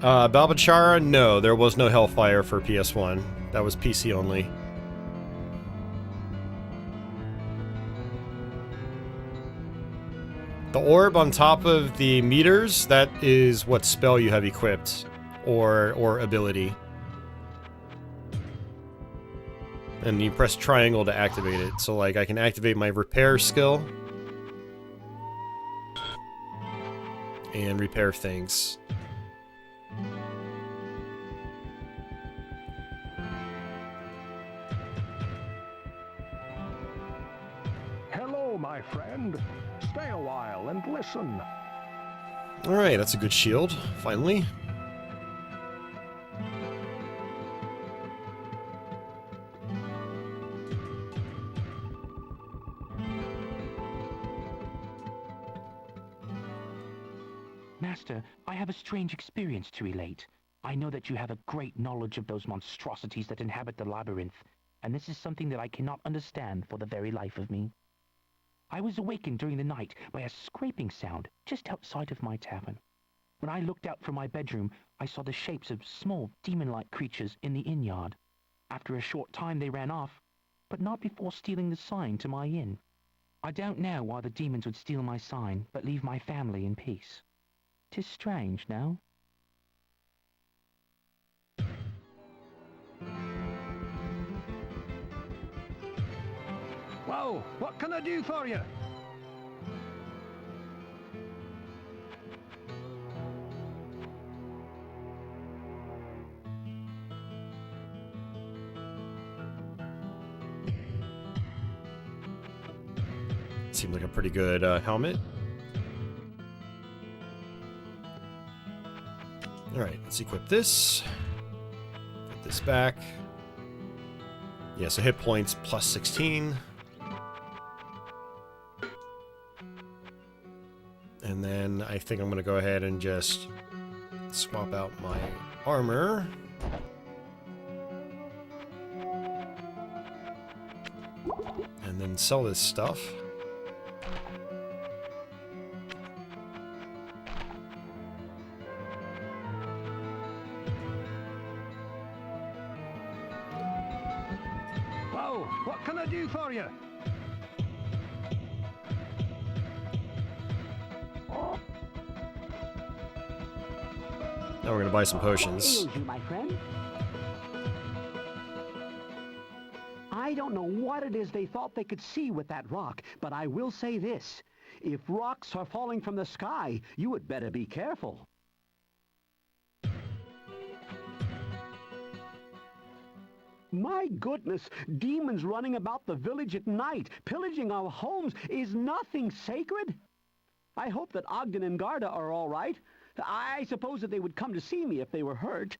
Balbachara, no, there was no Hellfire for PS1. That was PC only. The orb on top of the meters, that is what spell you have equipped, or ability. And you press triangle to activate it. So, like, I can activate my repair skill. And repair things. Hello, my friend. Stay a while and listen. Alright, that's a good shield, finally. Master, I have a strange experience to relate. I know that you have a great knowledge of those monstrosities that inhabit the labyrinth, and this is something that I cannot understand for the very life of me. I was awakened during the night by a scraping sound just outside of my tavern. When I looked out from my bedroom, I saw the shapes of small demon-like creatures in the inn yard. After a short time they ran off, but not before stealing the sign to my inn. I don't know why the demons would steal my sign, but leave my family in peace. 'Tis strange, now. Well, what can I do for you? Seemed like a pretty good helmet. Alright, let's equip this. Put this back. Yeah, so hit points plus 16. And then I think I'm going to go ahead and just swap out my armor. And then sell this stuff. Well, what can I do for you? Now we're going to buy some potions. What ails you, my friend? I don't know what it is they thought they could see with that rock, but I will say this. If rocks are falling from the sky, you had better be careful. My goodness, demons running about the village at night, pillaging our homes. Is nothing sacred? I hope that Ogden and Garda are all right. I suppose that they would come to see me if they were hurt.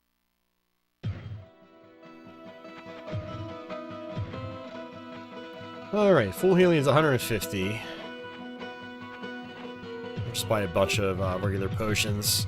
Alright, full healing is 150. Just buy a bunch of regular potions.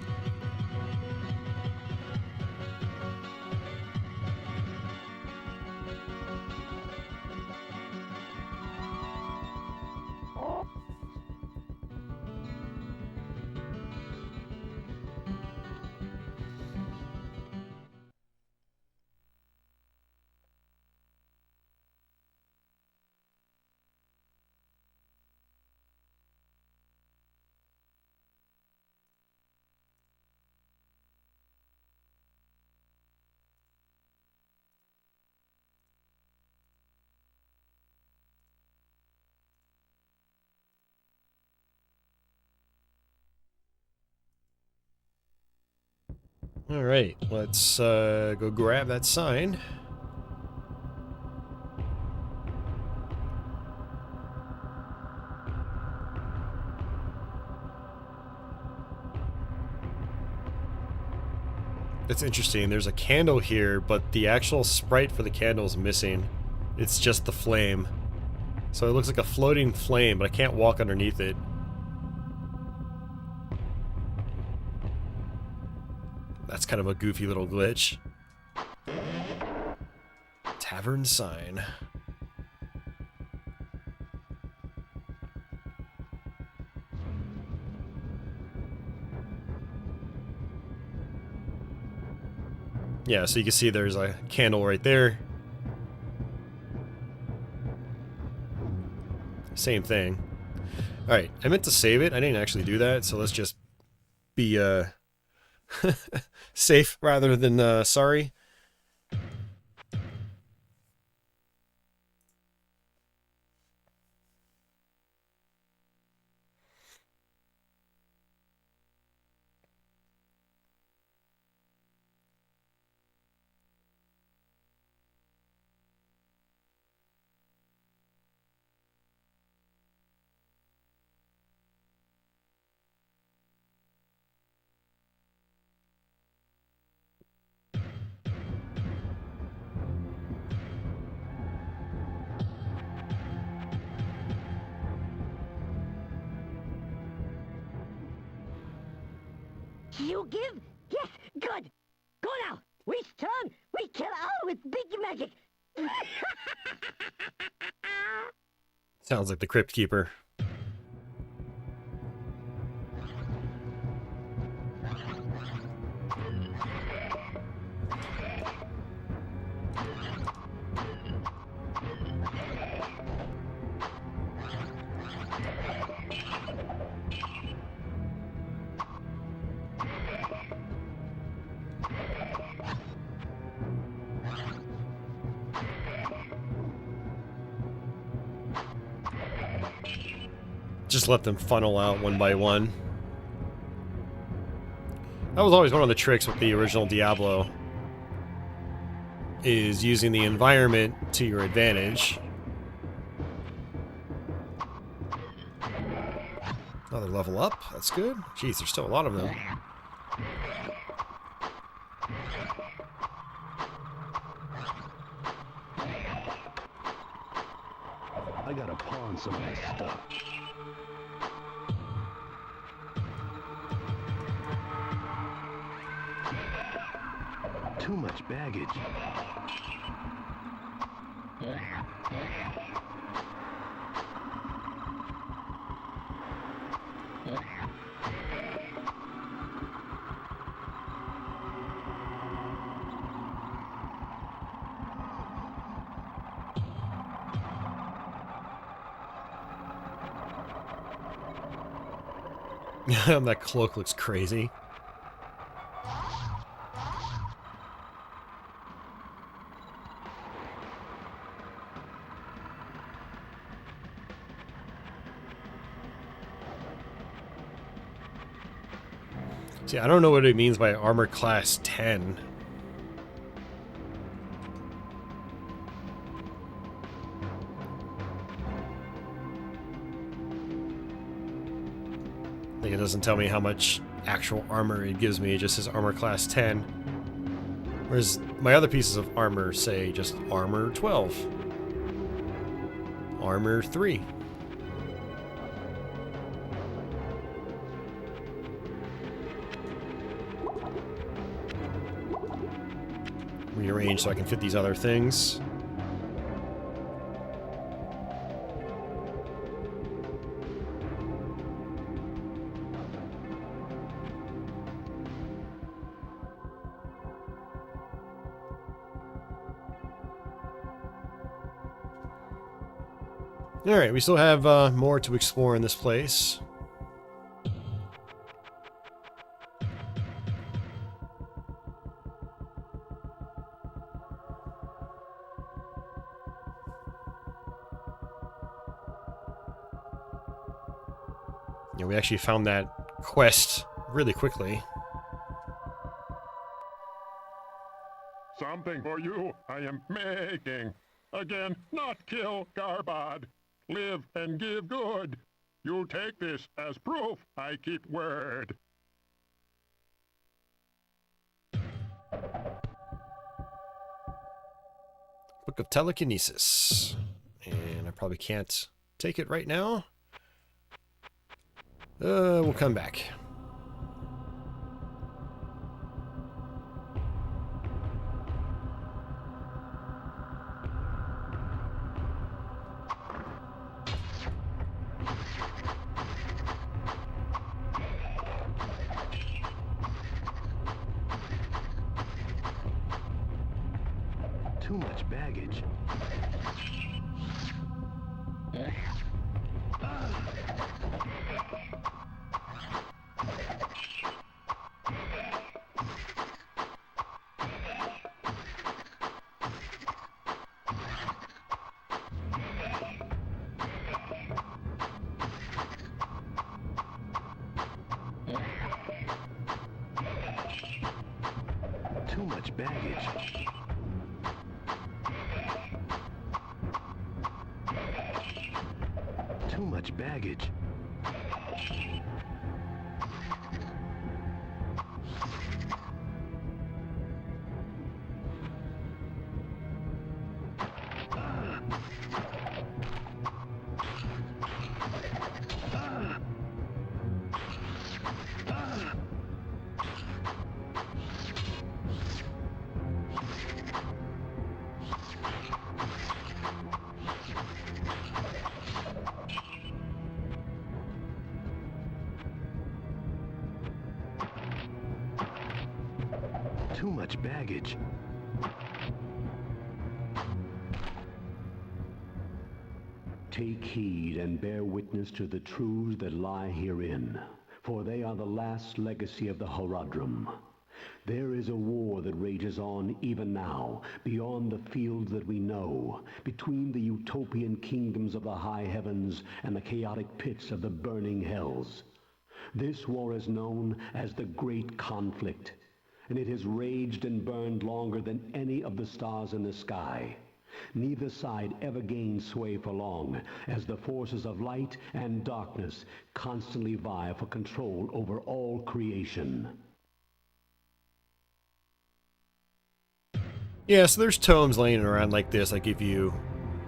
Alright, let's go grab that sign. It's interesting, there's a candle here, but the actual sprite for the candle is missing. It's just the flame. So it looks like a floating flame, but I can't walk underneath it. That's kind of a goofy little glitch. Tavern sign. Yeah, so you can see there's a candle right there. Same thing. Alright, I meant to save it. I didn't actually do that, so let's just be safe rather than sorry. You give? Yes, good. Go now. We turn. We kill all with big magic. Sounds like the Crypt Keeper. Just let them funnel out one by one. That was always one of the tricks with the original Diablo, is using the environment to your advantage. Another level up, that's good. Jeez, there's still a lot of them. I gotta pawn some of this stuff. Too much baggage. That cloak looks crazy. See, I don't know what it means by armor class 10. Like, it doesn't tell me how much actual armor it gives me, it just says armor class 10. Whereas my other pieces of armor say just armor 12. Armor 3. Rearrange so I can fit these other things. Alright, we still have more to explore in this place. Yeah, we actually found that quest really quickly. Something for you I am making. Again, not kill Garbad. Live and give good. You take this as proof I keep word. Book of Telekinesis. And I probably can't take it right now. We'll come back. Too much baggage. Too much baggage. Too much baggage. much baggage. Take heed and bear witness to the truths that lie herein, for they are the last legacy of the Horadrim. There is a war that rages on even now, beyond the fields that we know, between the utopian kingdoms of the high heavens and the chaotic pits of the burning hells. This war is known as the Great Conflict, and it has raged and burned longer than any of the stars in the sky. Neither side ever gains sway for long, as the forces of light and darkness constantly vie for control over all creation. Yeah, so there's tomes laying around like this that give you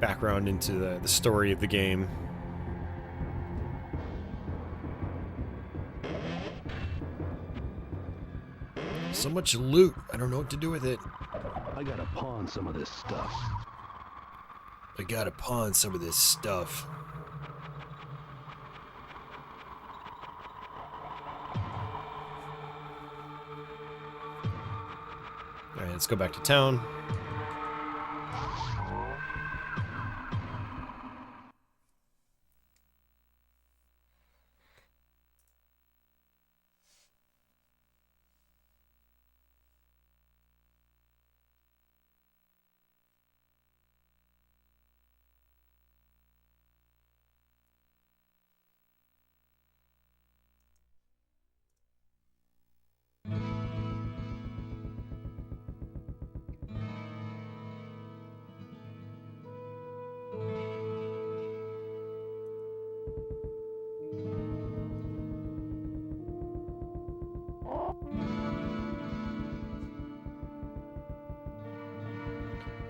background into the story of the game. So much loot, I don't know what to do with it. I gotta pawn some of this stuff. I gotta pawn some of this stuff. Alright, let's go back to town.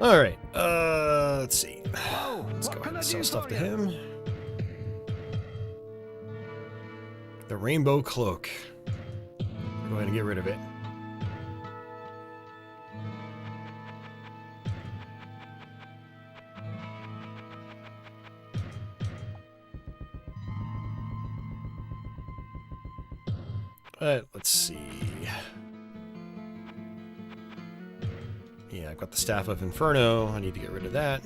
Alright, let's see. Let's go ahead and sell stuff to him. The rainbow cloak. Go ahead and get rid of it. Let's see. Yeah, I've got the Staff of Inferno. I need to get rid of that.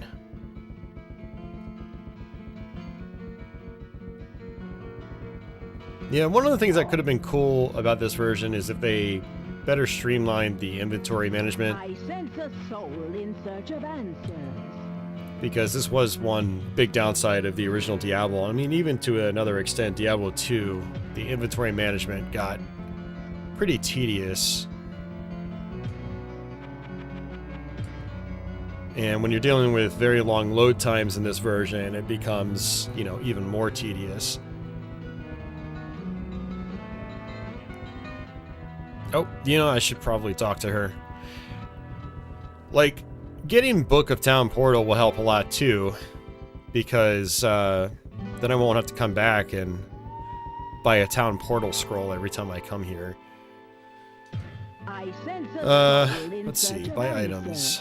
Yeah, one of the things that could have been cool about this version is if they better streamlined the inventory management. I sense a soul in search of answers. Because this was one big downside of the original Diablo. I mean, even to another extent, Diablo 2, the inventory management got pretty tedious. And when you're dealing with very long load times in this version, it becomes, you know, even more tedious. Oh, you know, I should probably talk to her. Like, getting Book of Town Portal will help a lot too, because then I won't have to come back and buy a Town Portal scroll every time I come here. I sense a soul in Let's see, search of buy answers. items.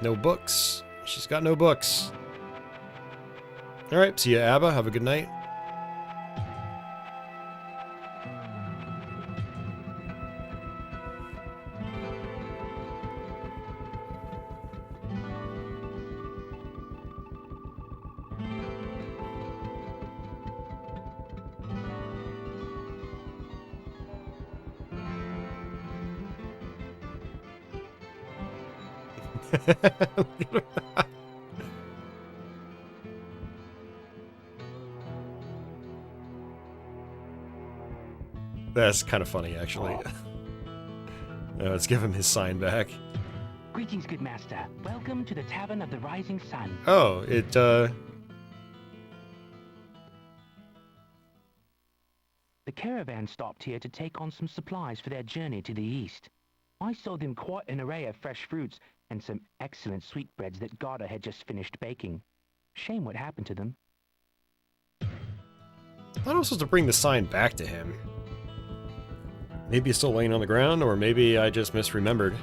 No books. She's got no books. Alright, see ya, Abba. Have a good night. That's kind of funny, actually. Let's give him his sign back. Greetings, good master. Welcome to the Tavern of the Rising Sun. Oh, it, The caravan stopped here to take on some supplies for their journey to the east. I sold them quite an array of fresh fruits and some excellent sweetbreads that Garda had just finished baking. Shame what happened to them. I thought I was supposed to bring the sign back to him. Maybe it's still laying on the ground, or maybe I just misremembered.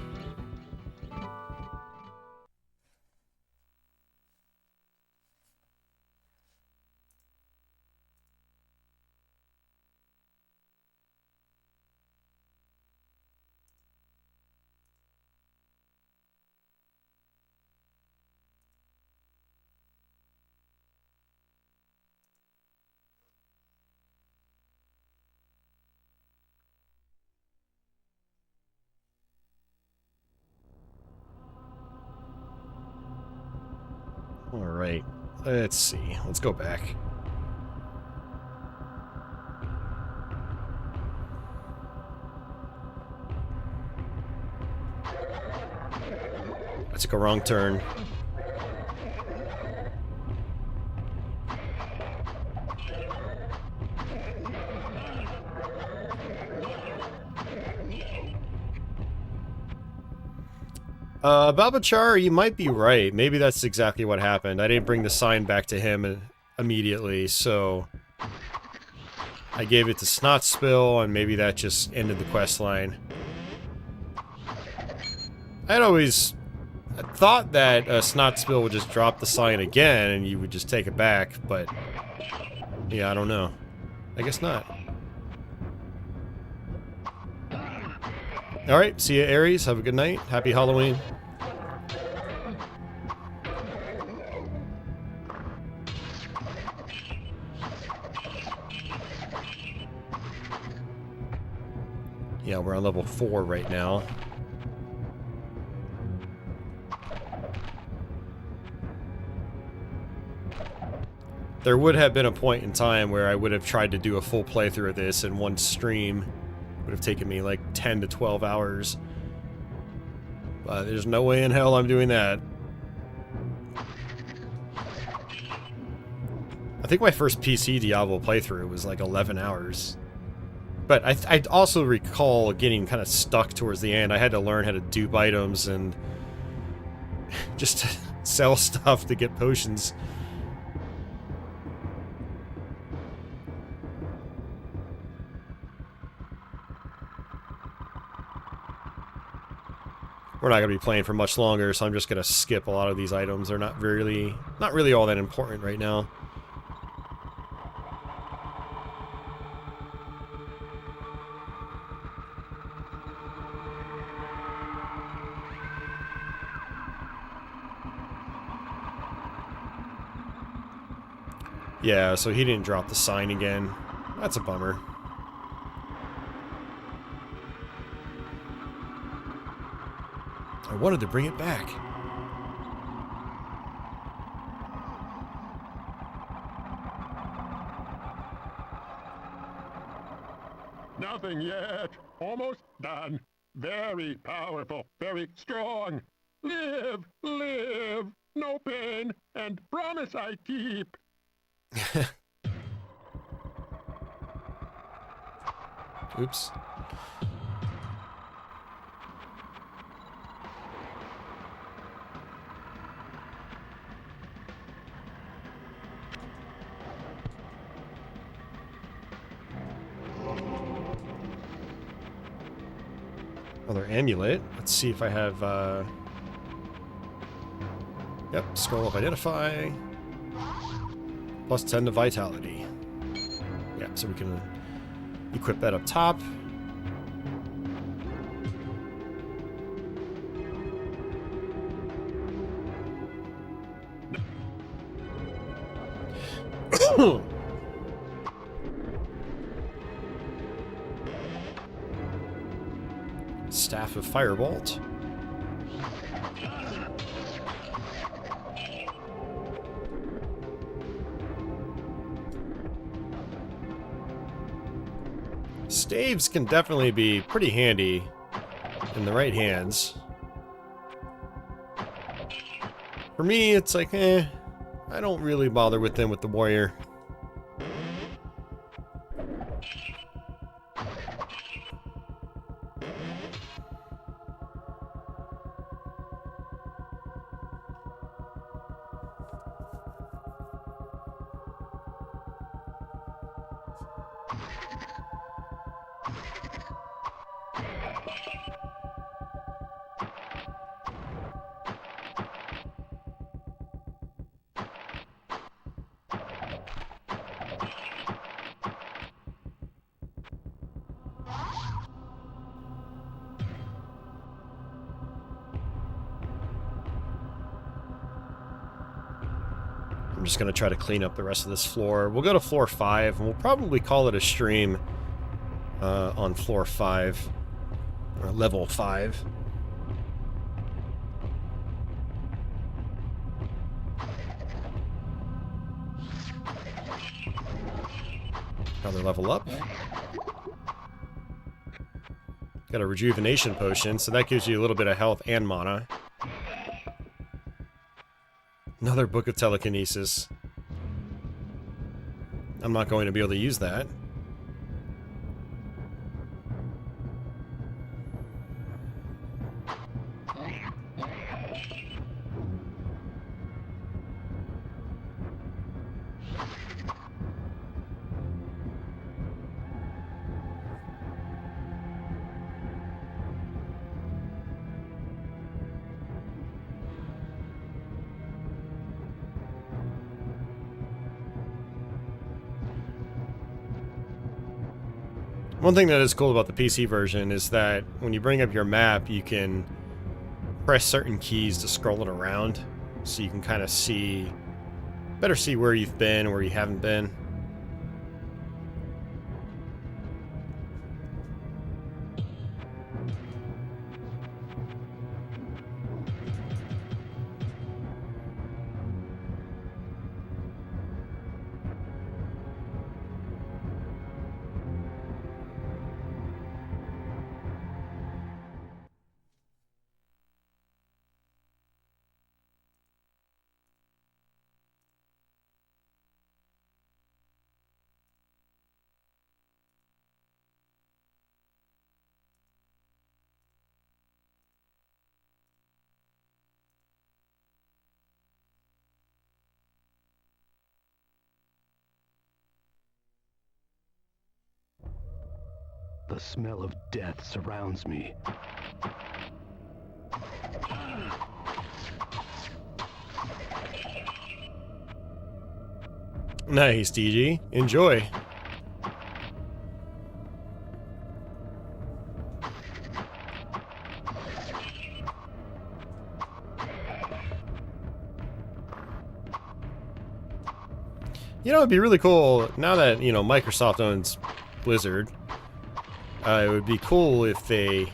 right. Let's see. Let's go back. I took a wrong turn. Babachar, you might be right. Maybe that's exactly what happened. I didn't bring the sign back to him immediately, so I gave it to Snotspill, and maybe that just ended the quest line. I'd always thought that Snotspill would just drop the sign again, and you would just take it back, but yeah, I don't know. I guess not. Alright, see you, Aries. Have a good night. Happy Halloween. Yeah, we're on level 4 right now. There would have been a point in time where I would have tried to do a full playthrough of this in one stream. Would have taken me like 10 to 12 hours. But there's no way in hell I'm doing that. I think my first PC Diablo playthrough was like 11 hours. But I also recall getting kind of stuck towards the end. I had to learn how to dupe items and just sell stuff to get potions. We're not going to be playing for much longer, so I'm just going to skip a lot of these items. They're not really all that important right now. Yeah, so he didn't drop the sign again. That's a bummer. I wanted to bring it back. Nothing yet. Almost done. Very powerful. Very strong. Live, live. No pain. And promise I keep. Oops. Another amulet. Let's see if I have, Yep, scroll of identify. Plus 10 to vitality. Yeah, so we can equip that up top. Staff of Firebolt. Staves can definitely be pretty handy in the right hands. For me, it's like, I don't really bother with them with the warrior. I'm just going to try to clean up the rest of this floor. We'll go to floor 5, and we'll probably call it a stream on floor 5, or level 5. Another level up. Got a rejuvenation potion, so that gives you a little bit of health and mana. Another book of telekinesis. I'm not going to be able to use that. One thing that is cool about the PC version is that when you bring up your map, you can press certain keys to scroll it around, so you can kind of better see where you've been and where you haven't been. The smell of death surrounds me. Nice, DG. Enjoy. You know, it'd be really cool, now that, you know, Microsoft owns Blizzard, it would be cool if they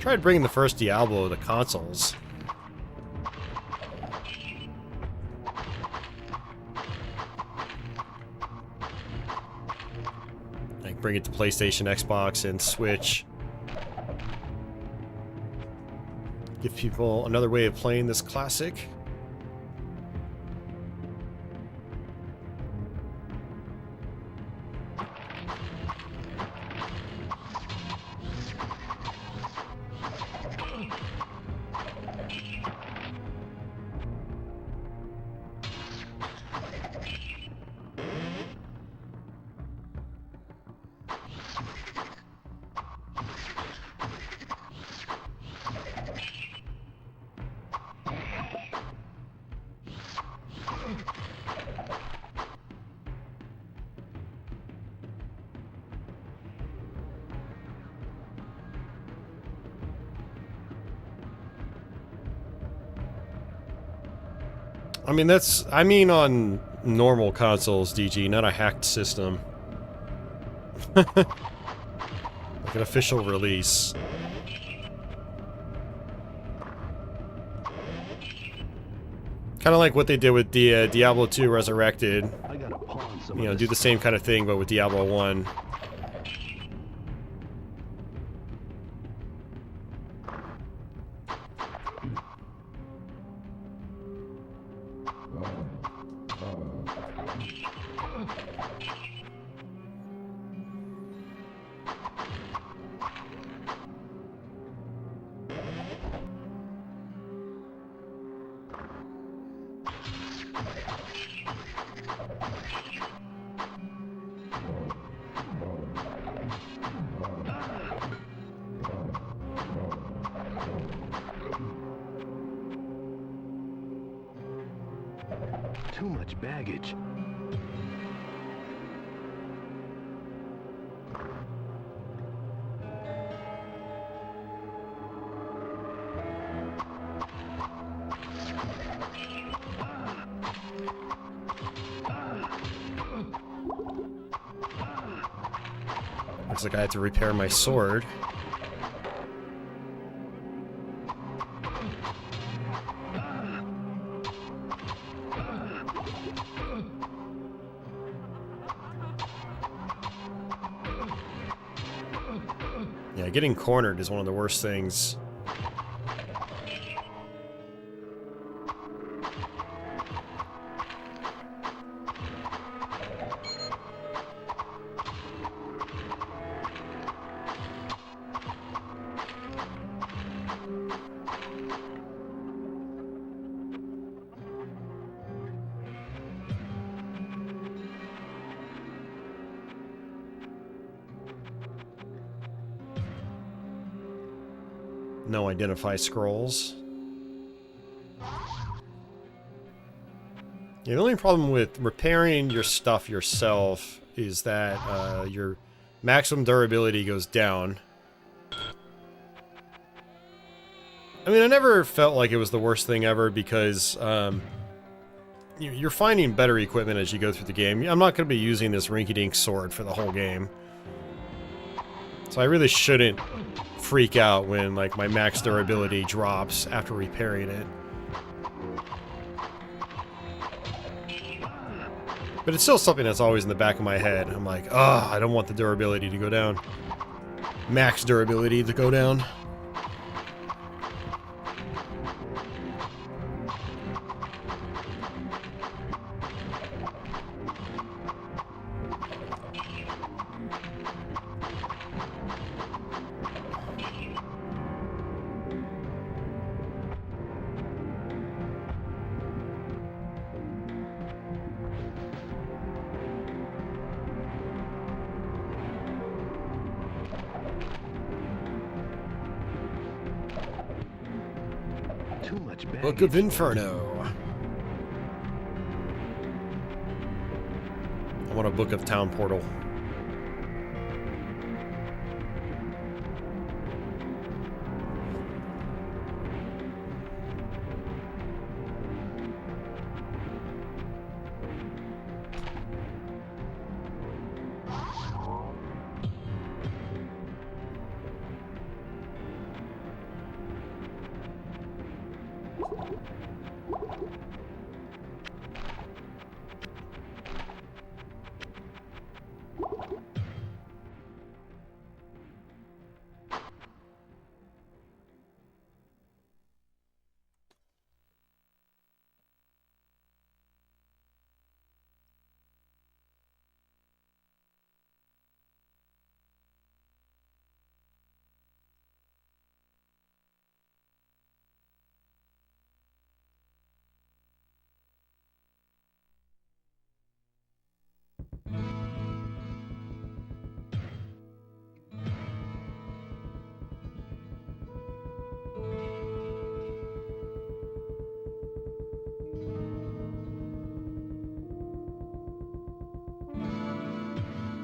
tried bringing the first Diablo to consoles. Like, bring it to PlayStation, Xbox, and Switch. Give people another way of playing this classic. I mean on normal consoles, DG, not a hacked system. Like an official release. Kind of like what they did with the Diablo 2 Resurrected. You know, do the same kind of thing, but with Diablo 1. Too much baggage. Looks like I have to repair my sword. getting cornered is one of the worst things. No identify scrolls. Yeah, the only problem with repairing your stuff yourself is that your maximum durability goes down. I mean, I never felt like it was the worst thing ever because you're finding better equipment as you go through the game. I'm not going to be using this rinky-dink sword for the whole game. So I really shouldn't freak out when, like, my max durability drops after repairing it. But it's still something that's always in the back of my head. I'm like, oh, I don't want the durability to go down. Max durability to go down. Too much baggage. Book of Inferno. I want a Book of Town Portal.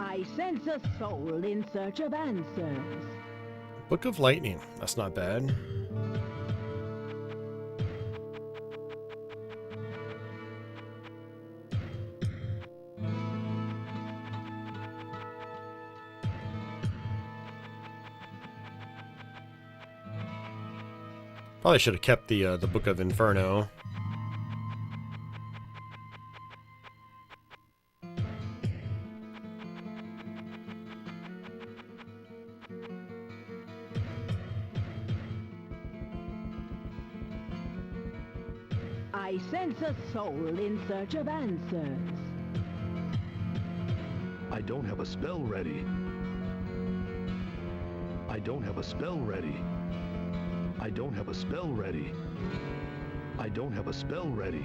I sense a soul in search of answers. Book of Lightning. That's not bad. Probably should have kept the Book of Inferno. I sense a soul in search of answers. I don't have a spell ready. I don't have a spell ready. I don't have a spell ready. I don't have a spell ready.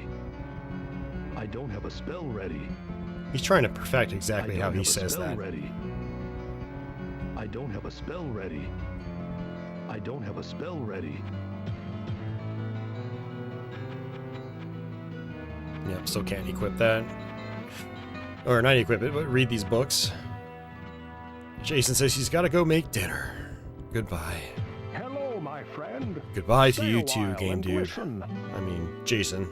I don't have a spell ready. He's trying to perfect exactly how he says that. Ready. I don't have a spell ready. I don't have a spell ready. Yep, still can't equip that. Or not equip it, but read these books. Jason says he's got to go make dinner. Goodbye. Hello, my friend. Goodbye to Stay you a too, while game and dude. listen. I mean, Jason.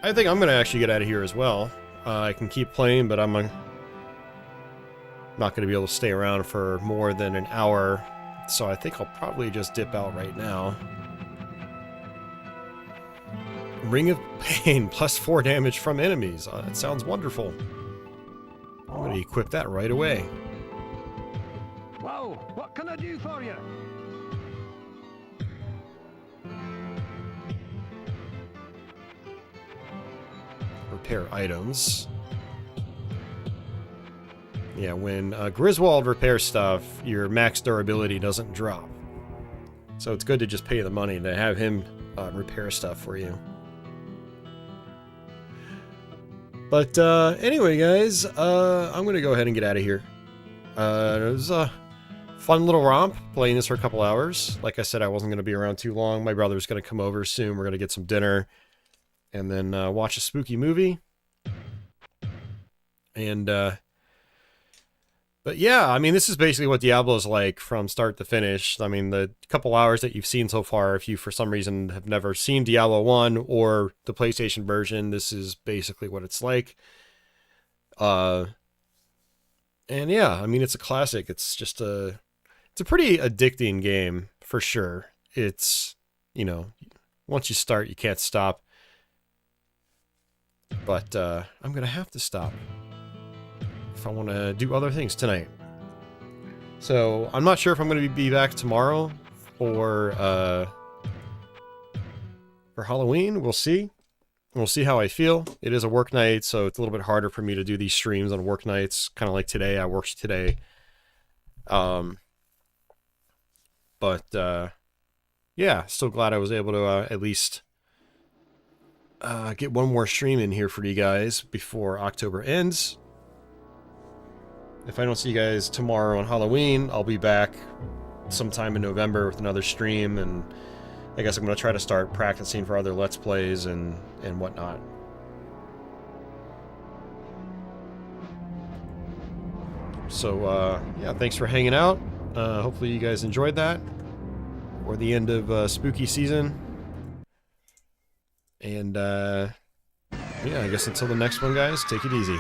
I think I'm going to actually get out of here as well. I can keep playing, but I'm not going to be able to stay around for more than an hour. So I think I'll probably just dip out right now. Ring of Pain, +4 damage from enemies. That sounds wonderful. I'm going to equip that right away. Wow, what can I do for you? Repair items. Yeah, when Griswold repairs stuff, your max durability doesn't drop. So it's good to just pay the money to have him repair stuff for you. But anyway, guys, I'm going to go ahead and get out of here. It was a fun little romp, playing this for a couple hours. Like I said, I wasn't going to be around too long. My brother's going to come over soon. We're going to get some dinner and then watch a spooky movie. And, but yeah, I mean, this is basically what Diablo is like from start to finish. I mean, the couple hours that you've seen so far, if you for some reason have never seen Diablo 1 or the PlayStation version, this is basically what it's like. And yeah, I mean, it's a classic. It's just it's a pretty addicting game for sure. It's, you know, once you start, you can't stop. But I'm going to have to stop if I want to do other things tonight. So I'm not sure if I'm going to be back tomorrow for Halloween. We'll see. We'll see how I feel. It is a work night, so it's a little bit harder for me to do these streams on work nights. Kind of like today. I worked today. But yeah, still glad I was able to at least get one more stream in here for you guys before October ends. If I don't see you guys tomorrow on Halloween, I'll be back sometime in November with another stream, and I guess I'm going to try to start practicing for other Let's Plays and whatnot. So, yeah, thanks for hanging out. Hopefully you guys enjoyed that. We're the end of spooky season. And, yeah, I guess until the next one, guys, take it easy.